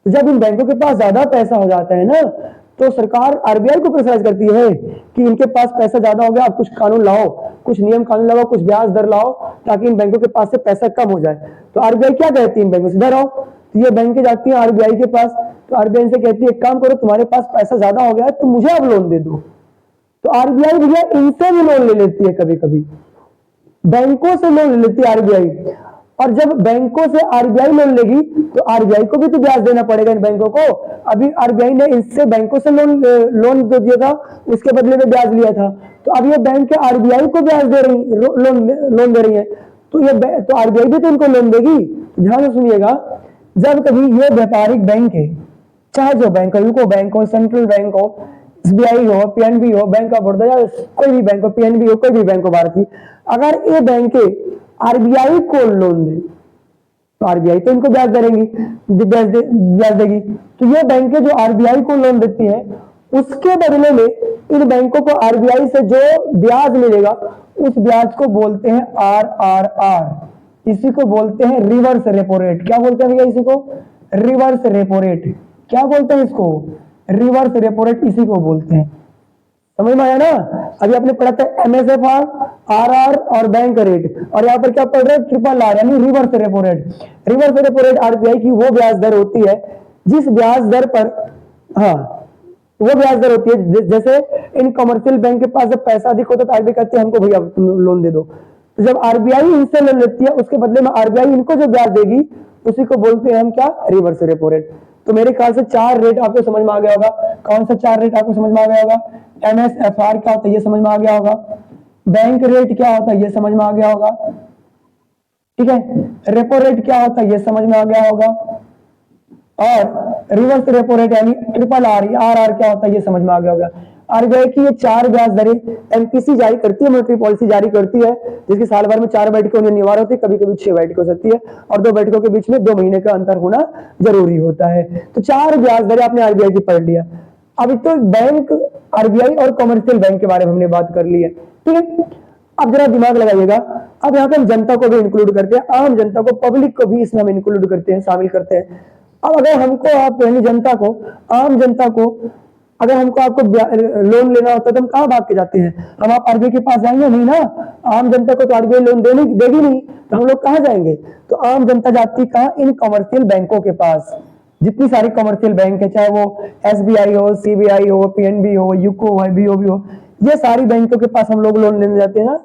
तो जब इन बैंकों के पास ज्यादा पैसा हो जाता है ना तो सरकार आरबीआई को प्रेशराइज करती है कि इनके पास पैसा ज्यादा हो गया, आप कुछ कानून लाओ, कुछ नियम कानून लाओ, कुछ ब्याज दर लाओ ताकि इन बैंकों के पास से पैसा कम हो जाए। तो आरबीआई क्या कहती है? इन बैंकों से डराओ। तो ये बैंकें जाती है आरबीआई के पास, तो आरबीआई से कहती है एक काम करो, तुम्हारे पास पैसा ज्यादा हो गया है तो मुझे अब लोन दे दो। तो आरबीआई भैया इनसे भी लोन ले लेती है, कभी कभी बैंकों से लोन ले लेती है आरबीआई। और जब बैंकों से आरबीआई लोन लेगी तो आरबीआई को भी तो ब्याज देना पड़ेगा इन बैंकों को। अभी आरबीआई ने इससे बैंकों से लोन जो दिया था उसके बदले में ब्याज लिया था, तो अब ये बैंक आरबीआई को ब्याज दे रही, लोन दे रही है, तो आरबीआई भी तो इनको लोन देगी। ध्यान से सुनिएगा, जब कभी ये व्यापारिक बैंक है, चाहे जो बैंक हो, यूको बैंक हो, सेंट्रल बैंक हो, एसबीआई हो, पीएनबी हो, बैंक ऑफ बड़ौदा या कोई भी बैंक हो, पीएनबी हो, कोई भी बैंक हो भारत की, अगर ये बैंक आरबीआई को लोन दे तो आरबीआई तो इनको ब्याज ब्याज देगी। तो ये बैंकें जो आरबीआई को लोन देती है उसके बदले में इन बैंकों को आरबीआई से जो ब्याज मिलेगा उस ब्याज को बोलते हैं आरआरआर। इसी को बोलते हैं रिवर्स रेपो रेट। क्या बोलते हैं भैया? इसी को रिवर्स रेपो रेट। क्या बोलते हैं इसको? रिवर्स रेपो रेट इसी को बोलते हैं। समझ में आया ना? अभी आपने पढ़ा था एमएसएफआर, आरआर और बैंक रेट, और यहाँ पर क्या पढ़ रहे हैं? ट्रिपल आर यानी reverse repo rate. Reverse repo rate RBI की वो ब्याज दर होती है जिस ब्याज दर पर, हाँ वो ब्याज दर होती है जैसे इन कमर्शियल बैंक के पास जब पैसा अधिक होता है तो आरबीआई कहती है हमको भैया लोन दे दो। तो जब आरबीआई इनसे लोन लेती है उसके बदले में आरबीआई इनको जो ब्याज देगी उसी को बोलते हैं हम क्या? Reverse repo rate. तो मेरे ख्याल से 4 रेट आपको समझ में आ गया होगा। कौन सा 4 रेट आपको समझ में आ गया होगा? एमएसएफआर क्या होता है ये समझ में आ गया होगा, बैंक रेट क्या होता है ये समझ में आ गया होगा, ठीक है, रेपो रेट क्या होता है ये समझ में आ गया होगा, और रिवर्स रेपो रेट यानी ट्रिपल आर, आरआर क्या होता है ये समझ में आ गया होगा। आरबीआई की ये 4 ब्याज दरें एमपीसी जारी करती है, मॉनेटरी पॉलिसी जारी करती है, जिसकी साल भर में 4 बैठकें होनी अनिवार्य होती है, कभी कभी 6 बैठकें हो सकती है, और 2 बैठकों के बीच में 2 महीने का अंतर होना जरूरी होता है। तो 4 ब्याज दरें आपने आरबीआई की पढ़ लिया। अभी तो बैंक, आरबीआई और कमर्शियल बैंक के बारे में हमने बात कर ली है, ठीक है। अब जरा दिमाग लगाइएगा, अब यहाँ पे हम जनता को भी इंक्लूड करते हैं, आम जनता को, पब्लिक को भी इसमें हम इंक्लूड करते हैं, शामिल करते हैं। अब अगर हमको, आप यानी जनता को, आम जनता को, अगर हमको आपको लोन लेना होता है तो हम कहाँ भाग के जाते हैं? हम आप आरबीआई के पास जाएंगे नहीं ना। आम जनता को तो आरबीआई लोन देगी नहीं, तो हम लोग कहाँ जाएंगे? तो आम जनता जाती कहाँ? इन कमर्शियल बैंकों के पास। जितनी सारी कमर्शियल बैंक है, चाहे वो एसबीआई हो, सीबीआई हो, पीएनबी हो, यूको हो, बीओबी हो, ये सारी बैंकों के पास हम लोग लोन लेने जाते हैं ना।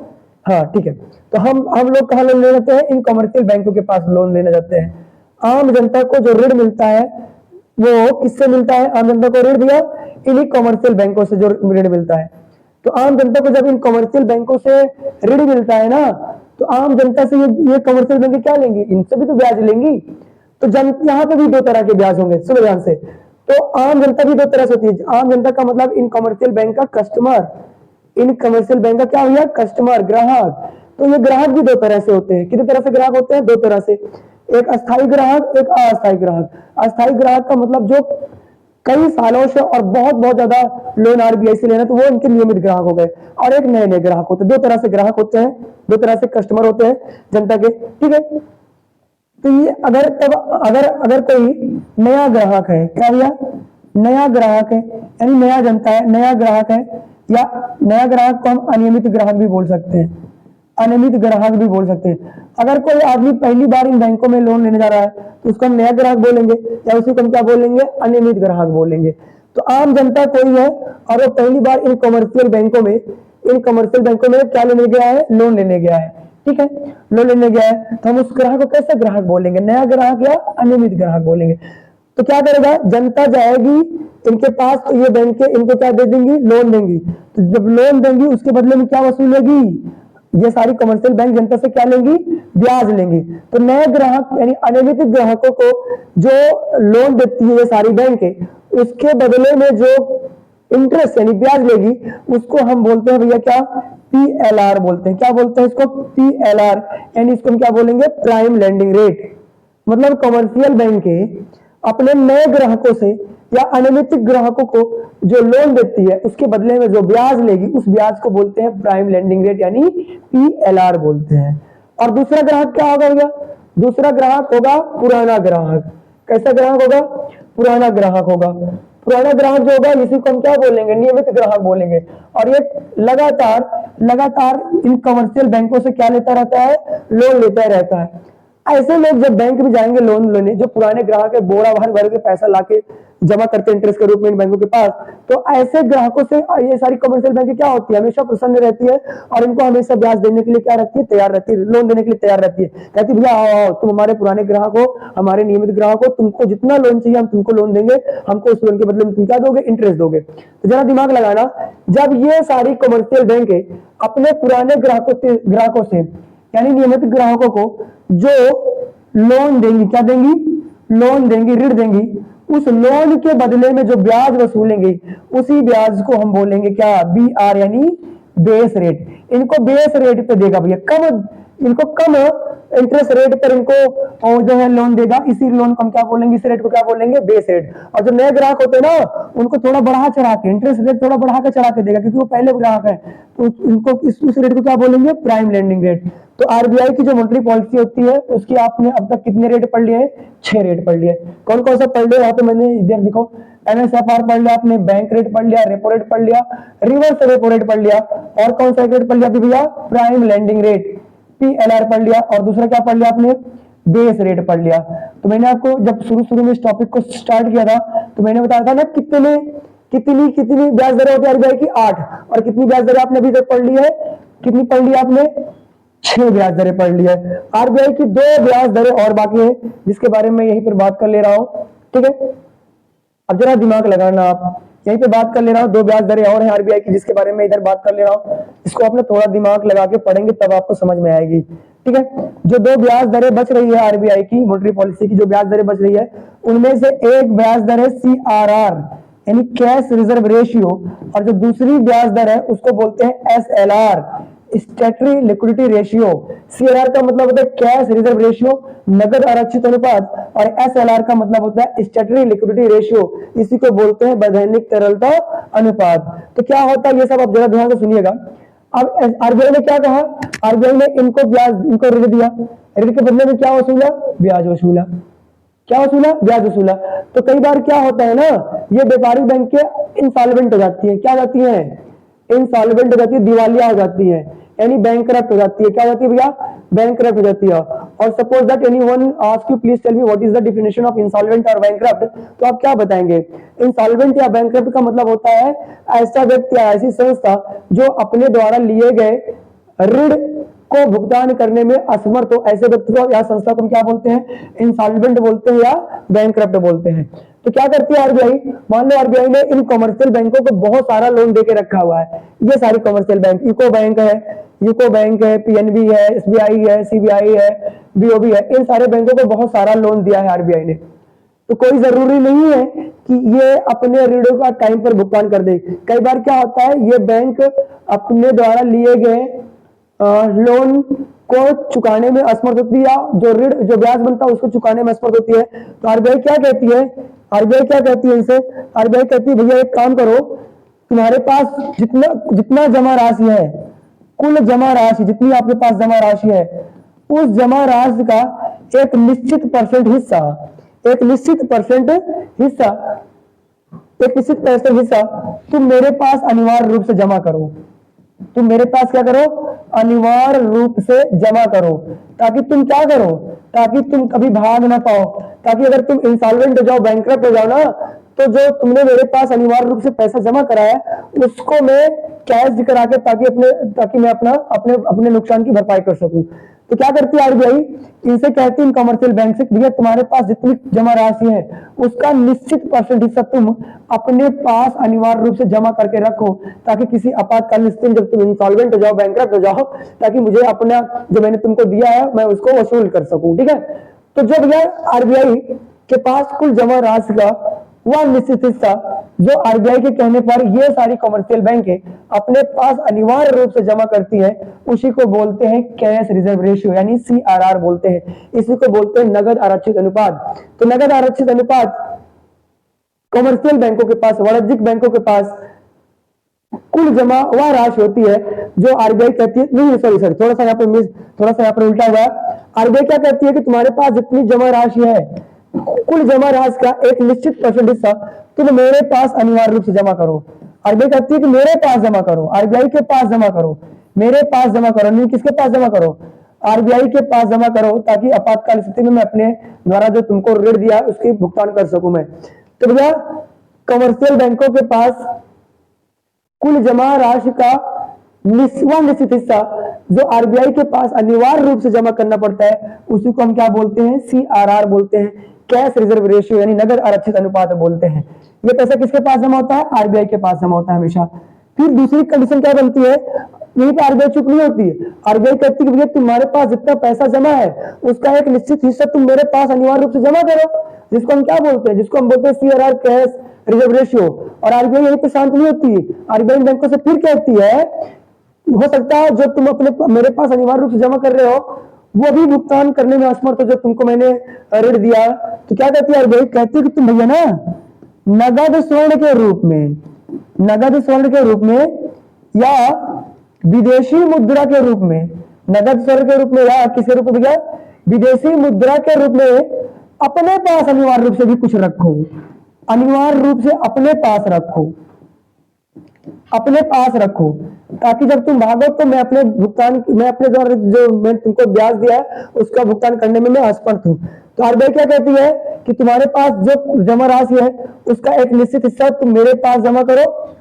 हाँ ठीक है, तो हम लोग कहाँ लोन लेने जाते हैं? इन कमर्शियल बैंकों के पास लोन लेने जाते हैं। आम जनता को जो ऋण मिलता है वो किससे मिलता है? आम जनता को ऋण भैया इन्हीं कमर्शियल बैंकों से जो ऋण मिलता है। तो आम जनता को जब इन कमर्शियल बैंकों से ऋण मिलता है ना, तो आम जनता से ये कमर्शियल बैंक क्या लेंगी? इनसे भी तो ब्याज लेंगी। तो यहाँ पे भी दो तरह के ब्याज होंगे, सुनो ध्यान से। तो आम जनता भी दो तरह से होती है। आम जनता का मतलब इन कमर्शियल बैंक का कस्टमर, इन कमर्शियल बैंक का क्या हो गया? कस्टमर, ग्राहक। तो ये ग्राहक भी दो तरह से होते हैं। कितनी तरह से ग्राहक होते हैं? दो तरह से, एक अस्थायी ग्राहक, एक अस्थायी ग्राहक। अस्थायी ग्राहक का मतलब जो कई सालों से और बहुत बहुत ज्यादा लोन आरबीआई से लेना, तो वो इनके नियमित ग्राहक हो गए। और एक नए नए ग्राहक होते हैं। दो तरह से ग्राहक होते हैं, दो तरह से कस्टमर होते हैं जनता के, ठीक है। तो ये अगर अगर कोई नया ग्राहक है, क्या भैया? नया ग्राहक है, यानी नया जनता है, नया ग्राहक है, या नया ग्राहक को हम अनियमित ग्राहक भी बोल सकते हैं, अनियमित ग्राहक भी बोल सकते हैं। अगर कोई आदमी पहली बार इन बैंकों में लोन लेने जा रहा है तो उसको हम नया ग्राहक बोलेंगे, या उसी को हम क्या बोलेंगे? अनियमित ग्राहक बोलेंगे। तो आम जनता कोई है और वो पहली बार इन कमर्शियल बैंकों में क्या लेने गया है? लोन लेने गया है, ठीक है। लोन लेने गया है तो हम उस ग्राहक को कैसे ग्राहक बोलेंगे? नया ग्राहक या अनियमित ग्राहक बोलेंगे। तो क्या करेगा? जनता जाएगी इनके पास, तो ये बैंक इनको क्या दे देंगी? लोन देंगी। तो जब लोन देंगी उसके बदले में क्या वसूलेगी? ये सारी कमर्शियल बैंक जनता से क्या लेंगी? ब्याज लेंगी। तो नए ग्राहक यानी अनियमित ग्राहकों को जो लोन देती है ये सारी बैंक, उसके बदले में जो इंटरेस्ट यानी ब्याज लेगी, उसको हम बोलते हैं भैया क्या? पीएलआर बोलते हैं। क्या बोलते हैं इसको? पीएलआर, यानी इसको हम क्या बोलेंगे? Prime landing rate. मतलब कमर्शियल बैंक अपने नए ग्राहकों से या अनियमित ग्राहकों को जो लोन देती है उसके बदले में जो ब्याज लेगी, उस ब्याज को बोलते हैं प्राइम लैंडिंग रेट, यानी पीएलआर बोलते हैं। और दूसरा ग्राहक क्या होगा भैया? दूसरा ग्राहक होगा पुराना ग्राहक। कैसा ग्राहक होगा? पुराना ग्राहक होगा। पुराना ग्राहक जो होगा इसी को हम क्या बोलेंगे? नियमित ग्राहक बोलेंगे। और ये लगातार इन कमर्शियल बैंकों से क्या लेता रहता है? लोन लेता रहता है। ऐसे लोग जब बैंक में जाएंगे लोन लेने, जो पुराने ग्राहक है बोरा भर भर के पैसा लाके जमा करते हैं इंटरेस्ट के रूप में इन बैंकों के पास, तो ऐसे ग्राहकों से ये सारी कमर्शियल बैंक क्या होती है? हमेशा प्रसन्न रहती है और इनको हमेशा ब्याज देने के लिए क्या रहती है? तैयार रहती है, लोन देने के लिए तैयार रहती है। कहती है भैया आओ, तुम हमारे पुराने ग्राहक हो, हमारे नियमित ग्राहक हो, तुमको जितना लोन चाहिए हम तुमको लोन देंगे, हमको उस लोन के बदले में तुम क्या दोगे? इंटरेस्ट दोगे। तो जरा दिमाग लगाना, जब ये सारी कमर्शियल बैंक अपने पुराने ग्राहकों से यानी नियमित ग्राहकों को जो लोन देंगी, क्या देंगी? लोन देंगी, ऋण देंगी, उस लोन के बदले में जो ब्याज वसूलेंगे उसी ब्याज को हम बोलेंगे क्या? बीआर, यानी बेस रेट। इनको बेस रेट पे देगा भैया, इनको कम इंटरेस्ट रेट पर इनको जो है लोन देगा, इसी लोन को हम क्या बोलेंगे? इस रेट को क्या बोलेंगे? Base rate. और जो नए ग्राहक होते हैं ना, उनको थोड़ा बढ़ा चढ़ा के इंटरेस्ट रेट थोड़ा बढ़ा के चढ़ा के देगा, क्योंकि वो पहले ग्राहक है। तो इनको इस रेट को क्या बोलेंगे? Prime landing rate. तो आरबीआई की जो मॉनेटरी पॉलिसी होती है उसकी आपने अब तक कितने रेट पढ़ लिए? 6 रेट पढ़ लिए। कौन कौन सा पढ़ लिया? यहाँ पे मैंने इधर देखो, एमएसएफआर पढ़ लिया आपने, बैंक रेट पढ़ लिया, रेपो रेट पढ़ लिया, रिवर्स रेपो रेट पढ़ लिया, और कौन सा रेट पढ़ लिया भैया? प्राइम लैंडिंग रेट, पीएलआर पढ़ लिया, और दूसरा क्या पढ़ लिया आपने? बेस रेट पढ़ लिया। तो मैंने आपको जब शुरू में इस टॉपिक को स्टार्ट किया था तो मैंने बताया था ना कितनी ब्याज दरें होती है आरबीआई की? 8। और कितनी ब्याज दरें आपने अभी तक पढ़ ली है? कितनी पढ़ ली आपने? 6 ब्याज दरें पढ़ ली है। आरबीआई की 2 ब्याज दरें और बाकी है, जिसके बारे में यहीं पर बात कर ले रहा हूं, ठीक है। अब जरा दिमाग लगाना, आप यहीं पे बात कर ले रहा हूं, 2 ब्याज दरें और हैं आरबीआई की, जिसके बारे में इधर बात कर ले रहा हूं। इसको आपने थोड़ा दिमाग लगा के पढ़ेंगे तब आपको समझ में आएगी, ठीक है। जो 2 ब्याज दरें बच रही है आरबीआई की मॉनेटरी पॉलिसी की, जो ब्याज दरें बच रही है, उनमें से एक ब्याज दर है सीआरआर यानी कैश रिजर्व रेशियो, और जो दूसरी ब्याज दर है उसको बोलते हैं SLR, statutory liquidity ratio. CRR का मतलब होता है कैश रिजर्व रेशियो, नगद आरक्षित अनुपात, और एसएलआर का मतलब होता है स्टैट्यूटरी लिक्विडिटी रेशियो, इसी को बोलते हैं वैधानिक तरलता अनुपात। तो क्या होता है ये सब आप जरा ध्यान से सुनिएगा। अब आरबीआई ने क्या कहा? आरबीआई ने इनको ऋण दिया, ऋण के बदले में क्या वसूला? ब्याज वसूला। क्या वसूला? ब्याज वसूला। तो कई बार क्या होता है ना, ये व्यापारिक बैंक के इंसॉल्वेंट हो जाती है। क्या जाती है? इंसॉल्वेंट हो जाती है, दिवालिया हो जाती है, यानी बैंकरप्ट हो जाती है। क्या हो जाती है भैया? बैंकरप्ट हो जाती है। और suppose that anyone ask you please tell me what is the definition of insolvent और बैंकरप्ट, तो आप क्या बताएंगे? इंसॉल्वेंट या बैंकरप्ट का मतलब होता है ऐसा व्यक्ति या ऐसी संस्था जो अपने द्वारा लिए गए ऋण को भुगतान करने में असमर्थ हो, ऐसे व्यक्ति को या संस्था को हम क्या बोलते हैं? इंसॉल्वेंट बोलते हैं या बैंकरप्ट बोलते हैं। तो क्या करती है आरबीआई? मान लो आरबीआई ने इन कमर्शियल बैंकों को बहुत सारा लोन देके रखा हुआ है। ये सारी कमर्शियल बैंक, यूको बैंक है, पीएनबी है, एसबीआई है, सीबीआई है, बीओबी है, इन सारे बैंकों को बहुत सारा लोन दिया है आरबीआई ने। तो कोई जरूरी नहीं है कि ये अपने ऋणों का टाइम पर भुगतान कर दे। कई बार क्या होता है, ये बैंक अपने द्वारा लिए गए लोन को चुकाने में असमर्थ होती है, या जो ब्याज बनता है उसको चुकाने में असमर्थ होती है। तो आरबीआई क्या कहती है? इनसे आरबीआई कहती है भैया एक काम करो, तुम्हारे पास जितना जमा राशि है, कुल जमा राशि जितनी आपके पास जमा राशि है, उस जमा राशि का एक निश्चित परसेंट हिस्सा तुम मेरे पास अनिवार्य रूप से जमा करो। तुम मेरे पास क्या करो? अनिवार्य रूप से जमा करो, ताकि तुम क्या करो? ताकि तुम कभी भाग ना पाओ, ताकि अगर तुम इंसॉल्वेंट हो जाओ, बैंकरप्ट हो जाओ ना, तो जो तुमने मेरे पास अनिवार्य रूप से पैसा जमा कराया उसको मैं कैश करा के ताकि मैं अपने नुकसान की भरपाई कर सकूं। तो क्या करती है आरबीआई? इनसे कहती है कमर्शियल बैंक से, भैया तुम्हारे पास जितनी जमा राशि है उसका निश्चित परसेंट हिस्सा तुम अपने पास अनिवार्य रूप से जमा करके रखो, ताकि किसी आपातकालीन स्थिति में जब तुम इंसॉल्वेंट हो जाओ, बैंकरप्ट हो जाओ, ताकि मुझे अपना जो मैंने तुमको दिया है मैं उसको वसूल कर सकूं। ठीक है? तो जब यह आरबीआई के पास कुल जमा राशि का वह निश्चित हिस्सा जो आरबीआई के कहने पर ये सारी कमर्शियल बैंकें अपने पास अनिवार्य रूप से जमा करती है, उसी को बोलते हैं कैश रिजर्व रेशियो, यानी सीआरआर बोलते हैं। इसी को बोलते हैं नगद आरक्षित अनुपात। तो नगद आरक्षित अनुपात कमर्शियल बैंकों के पास, वाणिज्यिक बैंकों के पास कुल जमा वह राशि होती है जो आरबीआई कहती है, नहीं सॉरी थोड़ा सा यहाँ पर उल्टा हुआ। आरबीआई क्या कहती है कि तुम्हारे पास जितनी जमा राशि है, कुल जमा राशि का एक निश्चित परसेंट हिस्सा तुम मेरे पास अनिवार्य रूप से जमा करो। आरबीआई कहती है कि मेरे पास जमा करो, आरबीआई के पास जमा करो, मेरे पास जमा करो, नहीं किसके पास जमा करो? आरबीआई के पास जमा करो, ताकि आपातकाल स्थिति में मैं अपने द्वारा जो तुमको ऋण दिया उसकी भुगतान कर सकूं मैं। तो भैया कमर्शियल बैंकों के पास कुल जमा राशि का निश्चित हिस्सा जो आरबीआई के पास अनिवार्य रूप से जमा करना पड़ता है, उसी को हम क्या बोलते हैं? सीआरआर बोलते हैं, कैश रिजर्व रेशियो, यानी नगद आरक्षित अनुपात बोलते हैं। ये पैसा किसके पास जमा होता है? आरबीआई के पास जमा होता है हमेशा। फिर दूसरी कंडीशन क्या बनती है? यहीं पर आरबीआई चुप नहीं होती है। आरबीआई कहती है भैया तुम्हारे पास जितना पैसा जमा है उसका एक निश्चित हिस्सा तुम मेरे पास अनिवार्य रूप से जमा करो, जिसको हम क्या बोलते हैं? जिसको हम बोलते हैं सीआरआर, कैश रिजर्व रेशियो। और आरबीआई यहीं पर शांत नहीं होती है, आरबीआई बैंकों से फिर कहती है हो सकता है जो तुम मेरे पास अनिवार्य रूप से जमा कर रहे हो वो भी भुगतान करने में असमर्थ हो जो तुमको मैंने ऋण दिया। तो क्या कहती है आरबीआई? कहती है कि तुम भैया ना नगद स्वर्ण के रूप में या विदेशी मुद्रा के रूप में, नगद स्वर्ण के रूप में या किसी रूप में भैया विदेशी मुद्रा के रूप में अपने पास अनिवार्य रूप से भी कुछ रखो, अनिवार्य रूप से अपने पास रखो, ताकि जब तुम भागो तो मैं अपने द्वारा जो मैं तुमको ब्याज दिया है उसका भुगतान करने में मैं असमर्थ हूं। तो आरबीआई क्या कहती है कि तुम्हारे पास जो जमा राशि है उसका एक निश्चित हिस्सा तुम मेरे पास जमा करो,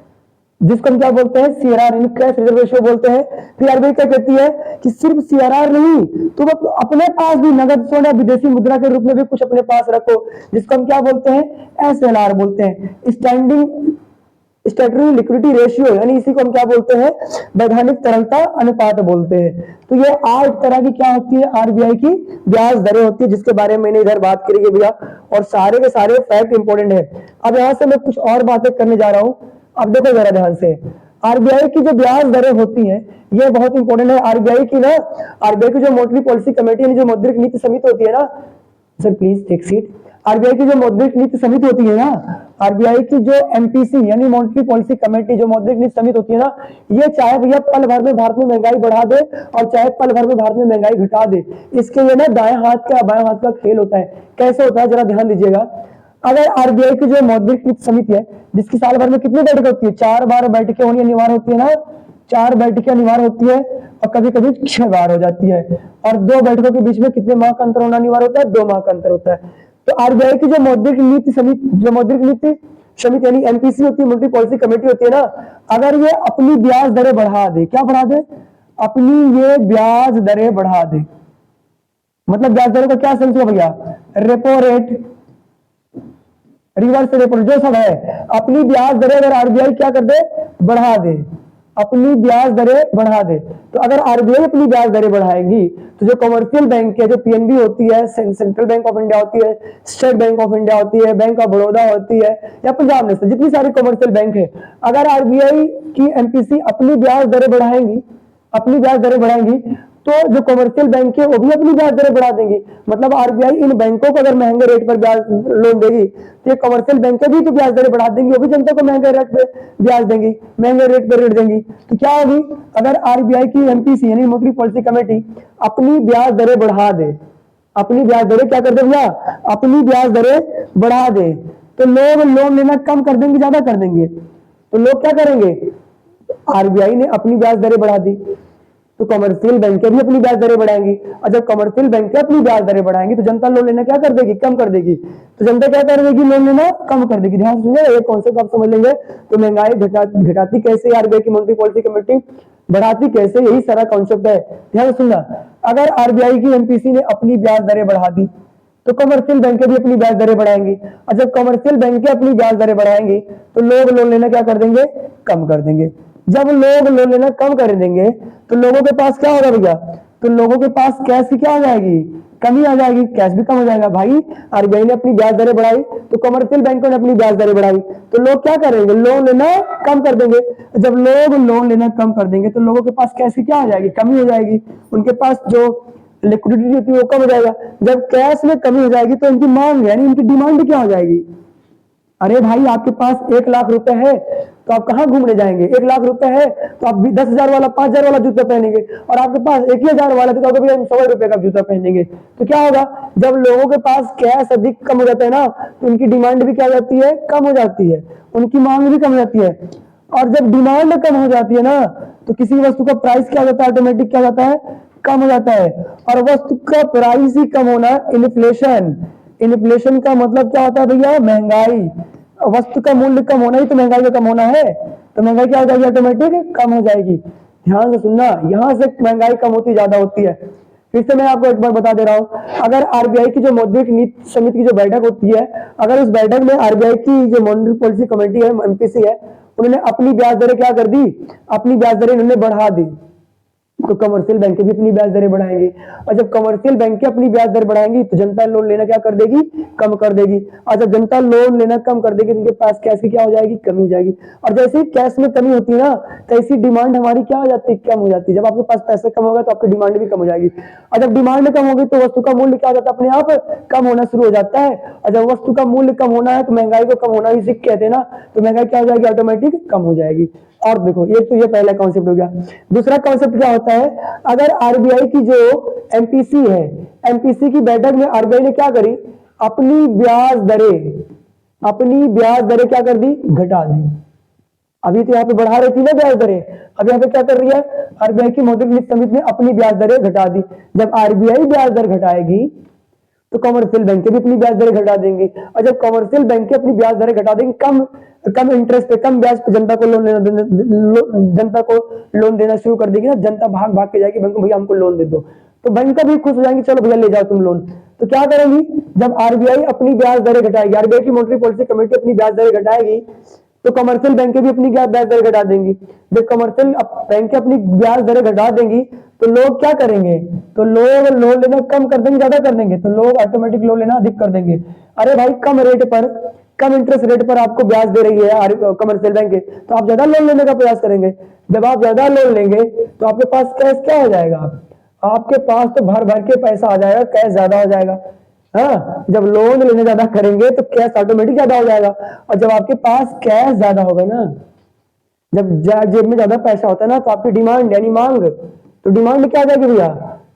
जिसको हम क्या बोलते हैं? सीआरआर, कैश रिजर्व रेशियो बोलते हैं। फिर आरबीआई क्या कहती है कि सिर्फ सीआरआर नहीं, तुम अपने पास भी नगद स्वर्ण या विदेशी मुद्रा के रूप में भी कुछ अपने पास रखो, जिसको हम क्या बोलते हैं? एसएलआर बोलते हैं, स्टैट्यूटरी लिक्विडिटी रेशियो, यानी इसी को हम क्या बोलते हैं? वैधानिक तरलता अनुपात बोलते हैं। तो ये 8 तरह की क्या होती है? आरबीआई की ब्याज दरें होती है, जिसके बारे में मैंने इधर बात करी है भैया, और सारे के सारे फैक्ट इंपॉर्टेंट है। अब यहाँ से मैं कुछ और बातें करने जा रहा हूँ। अब देखो जरा ध्यान से, आरबीआई की जो ब्याज दरें होती हैं ये बहुत इंपॉर्टेंट है। आरबीआई की जो मॉनेटरी पॉलिसी कमेटी यानी जो मौद्रिक नीति समिति होती है ना, sir please take seat. RBI की जो मौद्रिक नीति समिति होती है ना, आरबीआई की जो एमपीसी यानी मॉनेटरी पॉलिसी कमेटी जो मौद्रिक नीति समिति होती है ना, ये चाहे भैया पल भर में भारत में महंगाई बढ़ा दे और चाहे पल भर में भारत में महंगाई घटा दे, इसके लिए ना दाएं हाथ का बाएं हाथ का खेल होता है। कैसे होता है जरा ध्यान दीजिएगा। अगर आरबीआई की जो मौद्रिक नीति समिति है, जिसकी साल भर में कितनी बैठक होती है, 4 बार बैठकें होनी अनिवार्य होती है ना, 4 बैठकें अनिवार्य होती है, और कभी कभी 6 बार हो जाती है, और 2 बैठकों के बीच में कितने माह का अंतर होना अनिवार्य होता है, 2 माह का अंतर होता है। तो आरबीआई की जो मौद्रिक नीति समिति यानी एमपीसी होती है, मॉनेटरी पॉलिसी कमेटी होती है ना, अगर ये अपनी ब्याज दरें बढ़ा दे, क्या बढ़ा दे, अपनी ये ब्याज दरें बढ़ा दे, मतलब ब्याज दरों का क्या सेंस हुआ भैया, रेपो रेट, रिवर्स रेपो जो सब है, अपनी ब्याज दरें अगर आरबीआई क्या कर दे, बढ़ा दे, अपनी ब्याज दरें बढ़ा दे। तो अगर आरबीआई अपनी ब्याज दरें बढ़ाएगी तो जो कमर्शियल बैंक है, जो पीएनबी होती है, सेंट्रल बैंक ऑफ इंडिया होती है, स्टेट बैंक ऑफ इंडिया होती है, बैंक ऑफ बड़ौदा होती है, या पंजाब नेशनल, जितनी सारी कमर्शियल बैंक है, अगर आरबीआई की एमपीसी अपनी ब्याज दरें बढ़ाएंगी, अपनी ब्याज दरें बढ़ाएंगी, तो जो कमर्शियल बैंक है वो भी अपनी ब्याज दरें बढ़ा देंगी। मतलब आरबीआई इन बैंकों को अगर महंगे रेट पर ब्याज लोन देगी तो ये कमर्शियल बैंकें भी तो ब्याज दरें बढ़ा देंगी, वो भी जनता को महंगे रेट पे ब्याज देंगी, महंगे रेट पर ऋण देंगी। तो क्या होगी, अगर आरबीआई की एमपीसी यानी मॉनेटरी पॉलिसी कमेटी अपनी ब्याज दरें बढ़ा दे, अपनी ब्याज दरें क्या कर दे भैया, अपनी ब्याज दरें बढ़ा दे, तो लोग लोन लेना कम कर देंगे, ज्यादा कर देंगे। तो लोग क्या करेंगे, आरबीआई ने अपनी ब्याज दरें बढ़ा दी तो कमर्शियल बैंकें भी अपनी ब्याज दरें बढ़ाएंगी, और जब कमर्शियल बैंकें अपनी ब्याज दरें बढ़ाएंगी तो जनता लोन लेना क्या कर देगी, कम कर देगी। तो जनता क्या कर देगी, लोन लेना कम कर देगी। ध्यान सुनिए, ये कॉन्सेप्ट आप समझ लेंगे तो महंगाई घटाती कैसे आरबीआई की मॉनेटरी पॉलिसी कमेटी, बढ़ाती कैसे, यही सारा कॉन्सेप्ट है। ध्यान सुनना, अगर आरबीआई की एमपीसी ने अपनी ब्याज दरें बढ़ा दी तो कमर्शियल बैंकें भी अपनी ब्याज दरें बढ़ाएंगी, और जब कमर्शियल बैंकें अपनी ब्याज दरें बढ़ाएंगी तो लोग लोन लेना क्या कर देंगे, कम कर देंगे। जब लोग लोन लेना कम कर देंगे तो लोगों के पास क्या होगा भैया, तो लोगों के पास कैश की क्या हो जाएगी, कमी आ जाएगी, कैश भी कम हो जाएगा। भाई आरबीआई ने अपनी ब्याज दरें बढ़ाई तो कमर्शियल बैंकों ने अपनी ब्याज दरें बढ़ाई, तो लोग क्या करेंगे, लोन लेना कम कर देंगे। जब लोग लोन लेना कम कर देंगे तो लोगों के पास कैश की क्या हो जाएगी, कमी हो जाएगी, उनके पास जो लिक्विडिटी होती है वो कम हो जाएगा। जब कैश में कमी हो जाएगी तो इनकी मांग यानी इनकी डिमांड क्या हो जाएगी। अरे भाई आपके पास 1 लाख रुपए है तो आप कहाँ घूमने जाएंगे, 1 लाख रुपए है तो आप 10,000 वाला 5,000 वाला जूता पहनेंगे, और आपके पास 1,000 वाला तो कभी हम 100 रुपए का जूता पहनेंगे। तो क्या होगा, जब लोगों के पास कैश अधिक कम हो जाता है ना तो उनकी डिमांड भी क्या हो जाती है, कम हो जाती है, उनकी मांग भी कम हो जाती है। और जब डिमांड कम हो जाती है ना तो किसी वस्तु का प्राइस क्या हो जाता है, ऑटोमेटिक क्या हो जाता है, कम हो जाता है। और वस्तु का प्राइस ही कम होना इन्फ्लेशन, इन्फ्लेशन का मतलब क्या होता है भैया, महंगाई। वस्तु का मूल्य कम होना ही तो महंगाई का कम होना है, तो महंगाई क्या हो जाएगी, ऑटोमेटिक कम हो जाएगी। ध्यान से सुनना, यहां से महंगाई कम होती ज्यादा होती है। फिर से मैं आपको एक बार बता दे रहा हूं, अगर आरबीआई की जो मौद्रिक नीति समिति की जो बैठक होती है, अगर उस बैठक में आरबीआई की जो मॉनेटरी पॉलिसी कमेटी है, एमपीसी है, उन्होंने अपनी ब्याज दरें क्या कर दी, अपनी ब्याज दरें उन्होंने बढ़ा दी, तो कमर्शियल बैंकें भी अपनी ब्याज दरें बढ़ाएंगी, और जब कमर्शियल बैंकें अपनी ब्याज दर बढ़ाएंगी तो जनता लोन लेना क्या कर देगी, कम कर देगी, और जब जनता लोन लेना कम कर देगी तो उनके पास कैश की क्या हो जाएगी, कमी हो जाएगी। और जैसे ही कैश में कमी होती है ना तो ऐसी डिमांड हमारी क्या हो जाती है, कम हो जाती है। जब आपके पास पैसे कम होगा तो आपकी डिमांड भी कम हो जाएगी, और जब डिमांड कम होगी तो वस्तु का मूल्य क्या हो जाता है, अपने आप कम होना शुरू हो जाता है। और जब वस्तु का मूल्य कम होना है तो महंगाई को कम होना ही सीख कहते हैं ना, तो महंगाई क्या हो जाएगी, ऑटोमेटिक कम हो जाएगी। और देखो ये तो ये पहला कॉन्सेप्ट हो गया। दूसरा कॉन्सेप्ट क्या होता है, अगर आरबीआई की जो एमपीसी है, एमपीसी की बैठक में आरबीआई ने क्या करी, अपनी ब्याज दरें क्या कर दी, घटा दी। अभी तो यहाँ पे बढ़ा रही थी ना ब्याज दरें, अब यहाँ पे क्या कर रही है, आरबीआई की मौद्रिक नीति समिति ने अपनी ब्याज दरें घटा दी। जब आरबीआई ब्याज दर घटाएगी तो कमर्शियल बैंकें भी अपनी ब्याज दरें घटा देंगी, और जब कमर्शियल बैंकें अपनी ब्याज दरें घटा देंगी, कम इंटरेस्ट पे, कम ब्याज पे जनता को जनता को लोन देना शुरू कर देगी ना, जनता भाग भाग के जाएगी बैंक को, भैया हमको लोन दे दो, तो बैंक भी खुश हो जाएंगे, चलो भैया ले जाओ तुम लोन। तो क्या करेंगी, जब आरबीआई अपनी ब्याज दरें घटाएगी, आरबीआई की मॉनेटरी पॉलिसी कमेटी अपनी ब्याज दरें घटाएगी तो कमर्शियल बैंकें भी अपनी ब्याज दरें घटा देंगी। जब कमर्शियल बैंकें अपनी ब्याज दरें घटा देंगी तो लोग क्या करेंगे, तो लोग लोन लेना कम कर देंगे, ज्यादा कर देंगे, तो लोग ऑटोमेटिक लोन लेना अधिक कर देंगे। अरे भाई कम रेट पर, कम इंटरेस्ट रेट पर आपको ब्याज दे रही है कमर्शियल बैंक, तो आप ज्यादा लोन लेने का प्रयास करेंगे। जब आप ज्यादा लोन लेंगे तो आपके पास कैश क्या हो जाएगा, आपके पास तो भर भर के पैसा आ जाएगा, कैश ज्यादा हो जाएगा। हाँ, जब लोन लेने ज्यादा करेंगे तो कैश ऑटोमेटिक ज्यादा हो जाएगा, और जब आपके पास कैश ज्यादा होगा ना, जब जेब में ज्यादा पैसा होता है ना तो आपकी डिमांड यानी मांग, तो डिमांड क्या आ जाएगी भैया,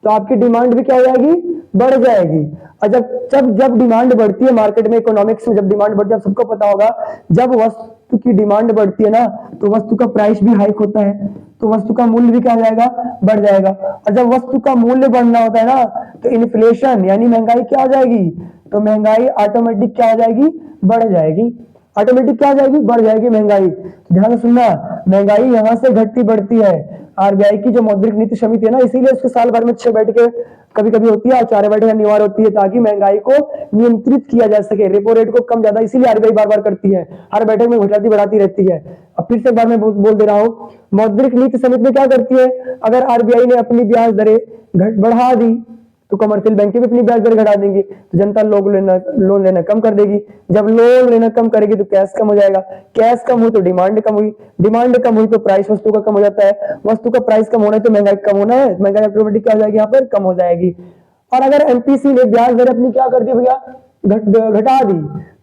तो आपकी डिमांड भी क्या हो जाएगी, बढ़ जाएगी। और जब जब जब डिमांड बढ़ती है मार्केट में, इकोनॉमिक्स में जब डिमांड बढ़ती है, सबको पता होगा, जब वस्तु की डिमांड बढ़ती है ना तो वस्तु का प्राइस भी हाइक होता है, तो वस्तु का मूल्य भी क्या हो जाएगा, बढ़ जाएगा। और जब वस्तु का मूल्य बढ़ना होता है ना तो इन्फ्लेशन यानी महंगाई क्या हो जाएगी, तो महंगाई ऑटोमेटिक क्या हो जाएगी, बढ़ जाएगी। ऑटोमेटिक क्या हो जाएगी, बढ़ जाएगी महंगाई। ध्यान से सुनना, महंगाई यहां से घटती बढ़ती है। आरबीआई की जो मौद्रिक नीति समिति है ना, इसीलिए उसके साल भर में 6 बैठकें कभी कभी होती है और 4 बैठकें अनिवार्य होती है, ताकि महंगाई को नियंत्रित किया जा सके, रेपो रेट को कम ज्यादा, इसीलिए आरबीआई बार बार करती है, हर बैठक में घटाती बढ़ाती रहती है। अब फिर से एक बार मैं बोल दे रहा हूँ, मौद्रिक नीति समिति में क्या करती है, अगर आरबीआई ने अपनी ब्याज दरें बढ़ा दी तो कमर्शियल बैंकें भी अपनी ब्याज दर घटा देंगी, तो जनता लोन लेना कम कर देगी। जब लोन लेना कम करेगी तो कैश कम हो जाएगा, कैश कम हुई तो डिमांड कम हुई, डिमांड कम हुई तो प्राइस वस्तु का कम हो जाता है, वस्तु का प्राइस कम होना है तो महंगाई कम होना है, महंगाई ऑटोमेटिक क्या हो जाएगी, यहाँ पर कम हो जाएगी। और अगर एमपीसी ने ब्याज दर अपनी क्या कर दी भैया, घटा दी,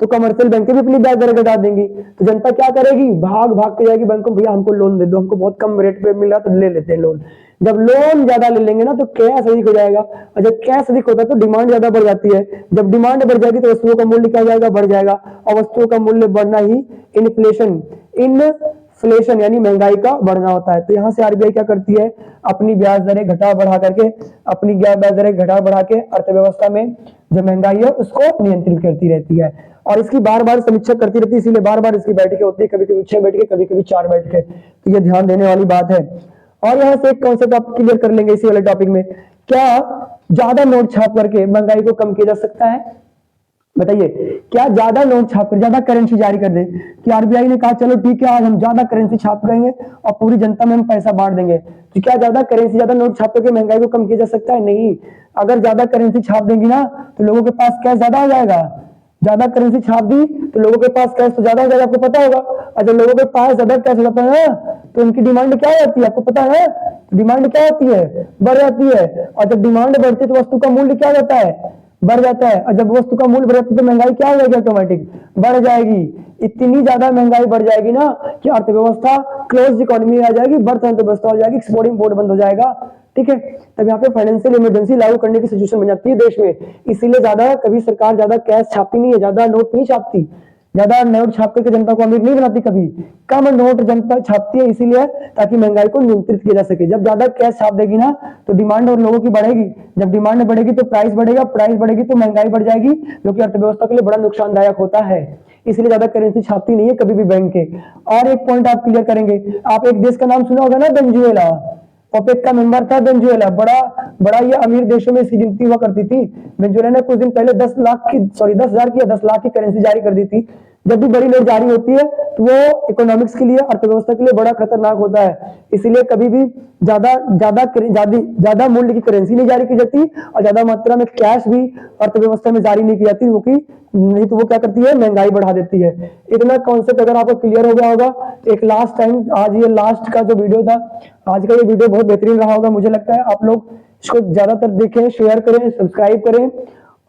तो कमर्शियल बैंकें भी अपनी ब्याज दर घटा देंगी, तो जनता क्या करेगी, भाग भाग के जाएगी बैंकों, भैया हमको लोन दे दो, हमको बहुत कम रेट पे मिल रहा तो ले लेते हैं लोन। जब लोन ज्यादा ले लेंगे ना तो कैश अधिक हो जाएगा, और जब कैश अधिक होता है तो डिमांड ज्यादा बढ़ जाती है, जब डिमांड बढ़ जाएगी तो वस्तुओं का मूल्य क्या हो जाएगा, बढ़ जाएगा, और वस्तुओं का मूल्य बढ़ना ही इन्फ्लेशन यानी महंगाई का बढ़ना होता है। तो यहाँ से आरबीआई क्या करती है, अपनी ब्याज दरें घटा बढ़ा करके, अपनी ब्याज दरें घटा बढ़ा के अर्थव्यवस्था में जो महंगाई है उसको नियंत्रित करती रहती है, और इसकी बार बार समीक्षा करती रहती है, इसीलिए बार बार इसकी बैठकें होती है, कभी कभी 6 बैठकें, कभी कभी 4 बैठकें। तो ये ध्यान देने वाली बात है। और यहाँ से एक कॉन्सेप्ट आप क्लियर कर लेंगे इसी वाले टॉपिक में, क्या ज्यादा नोट छाप करके महंगाई को कम किया जा सकता है, बताइए, क्या ज्यादा नोट छाप कर, ज्यादा करेंसी जारी कर दे, कि आरबीआई ने कहा चलो ठीक है आज हम ज्यादा करेंसी छाप देंगे और पूरी जनता में हम पैसा बांट देंगे, तो क्या ज्यादा करेंसी, ज्यादा नोट छाप करके महंगाई को कम किया जा सकता है, नहीं। अगर ज्यादा करेंसी छाप देंगी ना तो लोगों के पास कैश ज्यादा हो जाएगा, ज्यादा करेंसी छाप दी तो लोगों के पास कैश तो ज्यादा हो जाएगा, आपको पता होगा, और जब लोगों के पास ज्यादा कैश हो जाता है ना तो उनकी डिमांड क्या होती है, आपको पता है, डिमांड क्या होती है, बढ़ जाती है, और जब डिमांड बढ़ती है तो वस्तु का मूल्य क्या होता है, बढ़ जाता है, और जब वस्तु का मूल्य बढ़ जाता है तो महंगाई क्या हो जाएगी, ऑटोमेटिक बढ़ जाएगी। इतनी ज्यादा महंगाई बढ़ जाएगी ना कि अर्थव्यवस्था क्लोज इकोनॉमी आ जाएगी, बर्थ अर्थव्यवस्था हो जाएगी, एक्सपोर्ट इंपोर्ट बंद हो जाएगा, ठीक है। तब यहाँ पे फाइनेंशियल इमरजेंसी लागू करने की सिचुएशन बन जाती है देश में, इसीलिए ज्यादा कभी सरकार ज्यादा कैश छापती नहीं है, ज्यादा नोट नहीं छापती, ज्यादा नोट छाप करके जनता को अमीर नहीं बनाती, कभी कम नोट जनता छापती है, इसीलिए ताकि महंगाई को नियंत्रित किया जा सके। जब ज्यादा कैश छाप देगी ना तो डिमांड और लोगों की बढ़ेगी, जब डिमांड बढ़ेगी तो प्राइस बढ़ेगा, प्राइस बढ़ेगी तो महंगाई बढ़ जाएगी, जो कि अर्थव्यवस्था के लिए बड़ा नुकसानदायक होता है, इसलिए ज्यादा करेंसी छापती नहीं है कभी भी बैंक के। और एक पॉइंट आप क्लियर करेंगे, आप एक देश का नाम सुना होगा ना, वेनेजुएला, ओपेक का मेंबर था वेनेजुएला, बड़ा ये अमीर देशों में इसकी गिनती हुआ करती थी। वेनेजुएला ने कुछ दिन पहले 10,000 की या 10 लाख की करेंसी जारी कर दी थी। जब भी बड़ी नोट जारी होती है तो वो इकोनॉमिक्स के लिए, अर्थव्यवस्था के लिए बड़ा खतरनाक होता है, इसीलिए कभी भी ज्यादा मूल्य की करेंसी नहीं जारी की जाती और ज्यादा मात्रा में कैश भी अर्थव्यवस्था में जारी नहीं की जाती, क्योंकि नहीं तो वो क्या करती है, महंगाई बढ़ा देती है। इतना कॉन्सेप्ट अगर आपको क्लियर हो गया होगा तो एक लास्ट टाइम, आज ये लास्ट का जो वीडियो था, आज का ये वीडियो बहुत बेहतरीन रहा होगा, मुझे लगता है आप लोग इसको ज्यादातर देखें, शेयर करें, सब्सक्राइब करें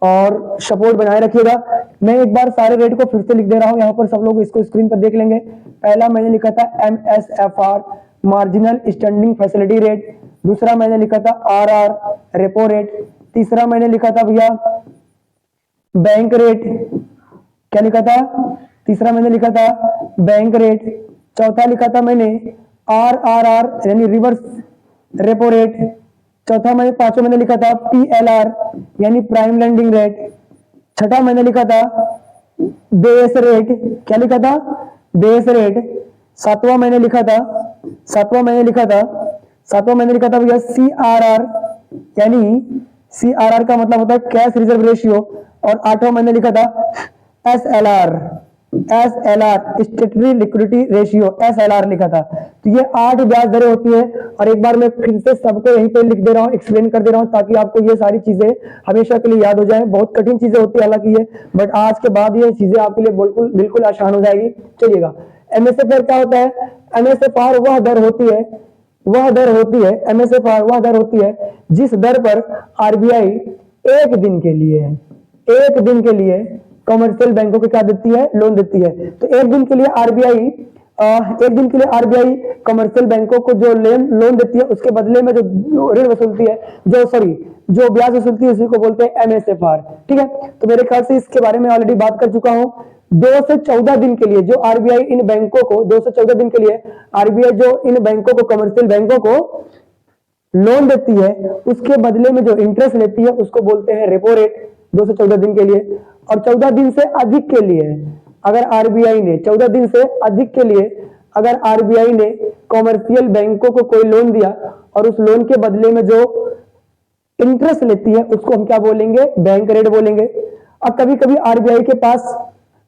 और सपोर्ट बनाए रखिएगा। मैं एक बार सारे रेट को फिर से लिख दे रहा हूं, यहाँ पर सब लोग इसको स्क्रीन पर देख लेंगे। पहला मैंने लिखा था MSFR marginal standing facility rate, दूसरा मैंने लिखा था RR रेपो रेट, तीसरा मैंने लिखा था भैया बैंक रेट, क्या लिखा था, तीसरा मैंने लिखा था बैंक रेट, चौथा लिखा था मैंने RRR यानी रिवर्स रेपो रेट, पांचवा मैंने लिखा था PLR यानी प्राइम लेंडिंग रेट, छठा मैंने लिखा था बेस रेट, क्या लिखा था, बेस रेट, सातवां मैंने लिखा था भैया CRR यानी CRR का मतलब होता है कैश रिजर्व रेशियो, और आठवां मैंने लिखा था SLR स्टेटरी लिक्विडिटी रेशियो, SLR लिखा था। तो ये 8 ब्याज दरें होती है, और एक बार मैं फिर से सबको यहीं पे लिख दे रहा हूँ, एक्सप्लेन कर दे रहा हूँ, ताकि आपको ये सारी चीजें हमेशा के लिए याद हो जाए। बहुत कठिन चीजें होती है हालांकि ये, बट आज के बाद ये चीजें आपके लिए बिल्कुल आसान हो जाएगी। चलिएगा, MSFR क्या होता है, MSFR वह दर होती है जिस दर पर आरबीआई एक दिन के लिए कमर्शियल बैंकों को क्या देती है, लोन देती है। तो एक दिन के लिए आरबीआई एक दिन के लिए आरबीआई कमर्शियल बैंकों को जो लोन देती है उसके बदले में जो ऋण वसूलती है, जो ब्याज वसूलती है, उसी को बोलते हैं एमएसएफआर। ठीक है, तो मेरे ख्याल से इसके बारे में ऑलरेडी बात कर चुका हूं। 2 से 14 दिन के लिए जो आरबीआई इन बैंकों को 2 से 14 दिन के लिए आरबीआई जो इन बैंकों को कमर्शियल बैंकों को लोन देती है उसके बदले में जो इंटरेस्ट लेती है उसको बोलते हैं रेपो रेट, 2 से 14 दिन के लिए। और 14 दिन से अधिक के लिए अगर आरबीआई ने 14 दिन से अधिक के लिए अगर आरबीआई ने कॉमर्शियल बैंकों को कोई लोन दिया और उस लोन के बदले में जो इंटरेस्ट लेती है उसको हम क्या बोलेंगे, बैंक रेट बोलेंगे। अब कभी कभी आरबीआई के पास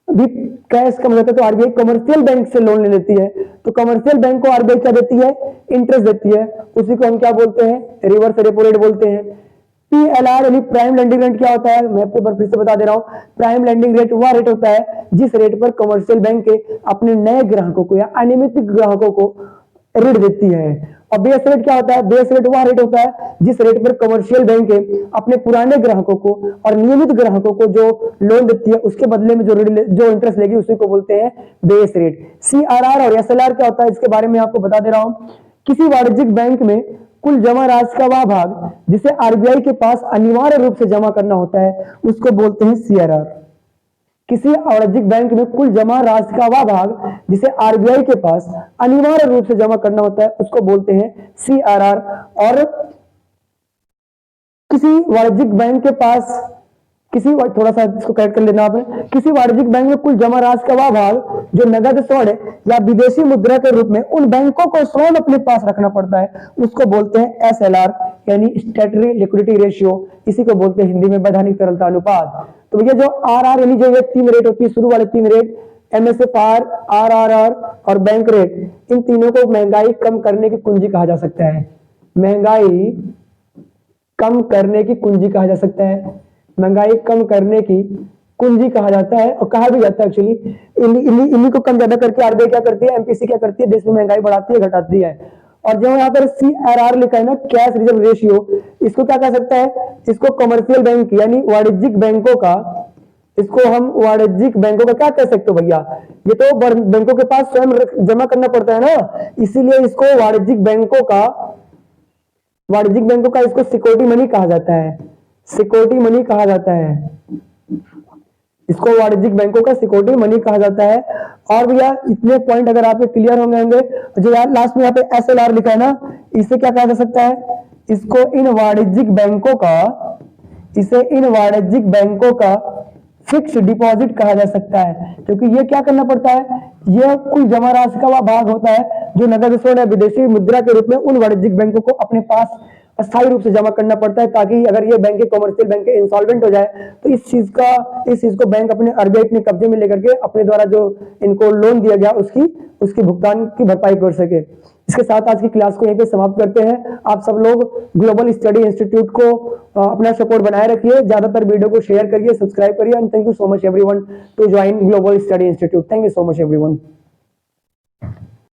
भी कैश कम होता है तो आरबीआई कमर्शियल बैंक से लोन ले लेती है, तो कमर्शियल बैंक को आरबीआई क्या देती है, इंटरेस्ट देती है, उसी को हम क्या बोलते हैं, रिवर्स रेपो रेट बोलते हैं। पीएलआर यानी प्राइम लेंडिंग रेट क्या होता है, मैं आपको एक बार फिर से बता दे रहा हूं। प्राइम लेंडिंग रेट वह रेट होता है जिस रेट पर कमर्शियल बैंक के अपने नए ग्राहकों को या अनियमित ग्राहकों को ऋण देती है। और बेस रेट क्या होता है, बेस रेट वह रेट होता है जिस रेट पर कमर्शियल बैंक अपने पुराने ग्राहकों को और नियमित ग्राहकों को जो लोन देती है उसके बदले में जो इंटरेस्ट लेगी उसी को बोलते हैं बेस रेट। सीआरआर और एसएलआर क्या होता है इसके बारे में आपको बता दे रहा हूं। किसी वाणिज्यिक बैंक में कुल जमा राशि का वह भाग जिसे आरबीआई के पास अनिवार्य रूप से जमा करना होता है उसको बोलते हैं सीआरआर। किसी वाणिज्यिक बैंक में कुल जमा राशि का वह भाग जिसे आरबीआई के पास अनिवार्य रूप से जमा करना होता है उसको बोलते हैं सीआरआर। और किसी वाणिज्यिक बैंक के पास थोड़ा सा इसको करेक्ट कर लेना आपने, किसी वाणिज्यिक बैंक में कुल जमा राशि का वह भाग जो नगद स्वर्ण या विदेशी मुद्रा के रूप में उन बैंकों को स्वयं अपने पास रखना पड़ता है उसको बोलते हैं एसएलआर यानी स्टैट्यूटरी लिक्विडिटी रेशियो, इसी को बोलते हैं हिंदी में वैधानिक तरलता अनुपात। तो ये जो आरआर यानी जो ये 3 रेट होती है, शुरू वाले 3 रेट एमएसएफआर, आरआरआर और बैंक रेट, इन तीनों को महंगाई कम करने की कुंजी कहा जा सकता है। महंगाई कम करने की कुंजी कहा जा सकता है, महंगाई कम करने की कुंजी कहा जाता है और कहा भी जाता है एक्चुअली। इन्हीं को कम ज्यादा करके आरबीआई क्या करती है, एमपीसी क्या करती है, देश में महंगाई बढ़ाती है घटाती है। और जो यहाँ पर सीआरआर लिखा है ना, कैश रिजर्व रेशियो, इसको क्या कह सकता है, इसको कमर्शियल बैंक यानी वाणिज्यिक बैंकों का, इसको हम वाणिज्यिक बैंकों का क्या कह सकते हो भैया, ये तो बैंकों के पास स्वयं जमा करना पड़ता है ना, इसीलिए इसको वाणिज्यिक बैंकों का इसको सिक्योरिटी मनी कहा जाता है, सिक्योरिटी मनी कहा जाता है, इसको वाणिज्यिक बैंकों का सिक्योरिटी मनी कहा जाता है। और भैया इतने पॉइंट अगर आपके क्लियर होंगे, जो यार लास्ट में यहाँ पे एसएलआर लिखा है ना, इसे क्या कहा जा सकता है, इसको इन वाणिज्यिक बैंकों का फिक्स डिपॉजिट कहा जा सकता है, क्योंकि ये क्या करना पड़ता है, यह कुल जमा राशि का वह भाग होता है जो नगद स्वर्ण या विदेशी मुद्रा के रूप में उन वाणिज्यिक बैंकों को अपने पास अस्थायी रूप से जमा करना पड़ता है, ताकि अगर ये बैंक कमर्शियल बैंक इंसॉल्वेंट हो जाए तो इस चीज को बैंक अपने आरबीआई अपने कब्जे में लेकर के अपने द्वारा जो इनको लोन दिया गया उसकी भुगतान की भरपाई कर सके। इसके साथ आज की क्लास को यहीं पे समाप्त करते हैं। आप सब लोग ग्लोबल स्टडी इंस्टीट्यूट को अपना सपोर्ट बनाए रखिए, ज्यादातर वीडियो को शेयर करिए, सब्सक्राइब करिए, and thank you so much everyone to join global study institute. Thank you so much everyone.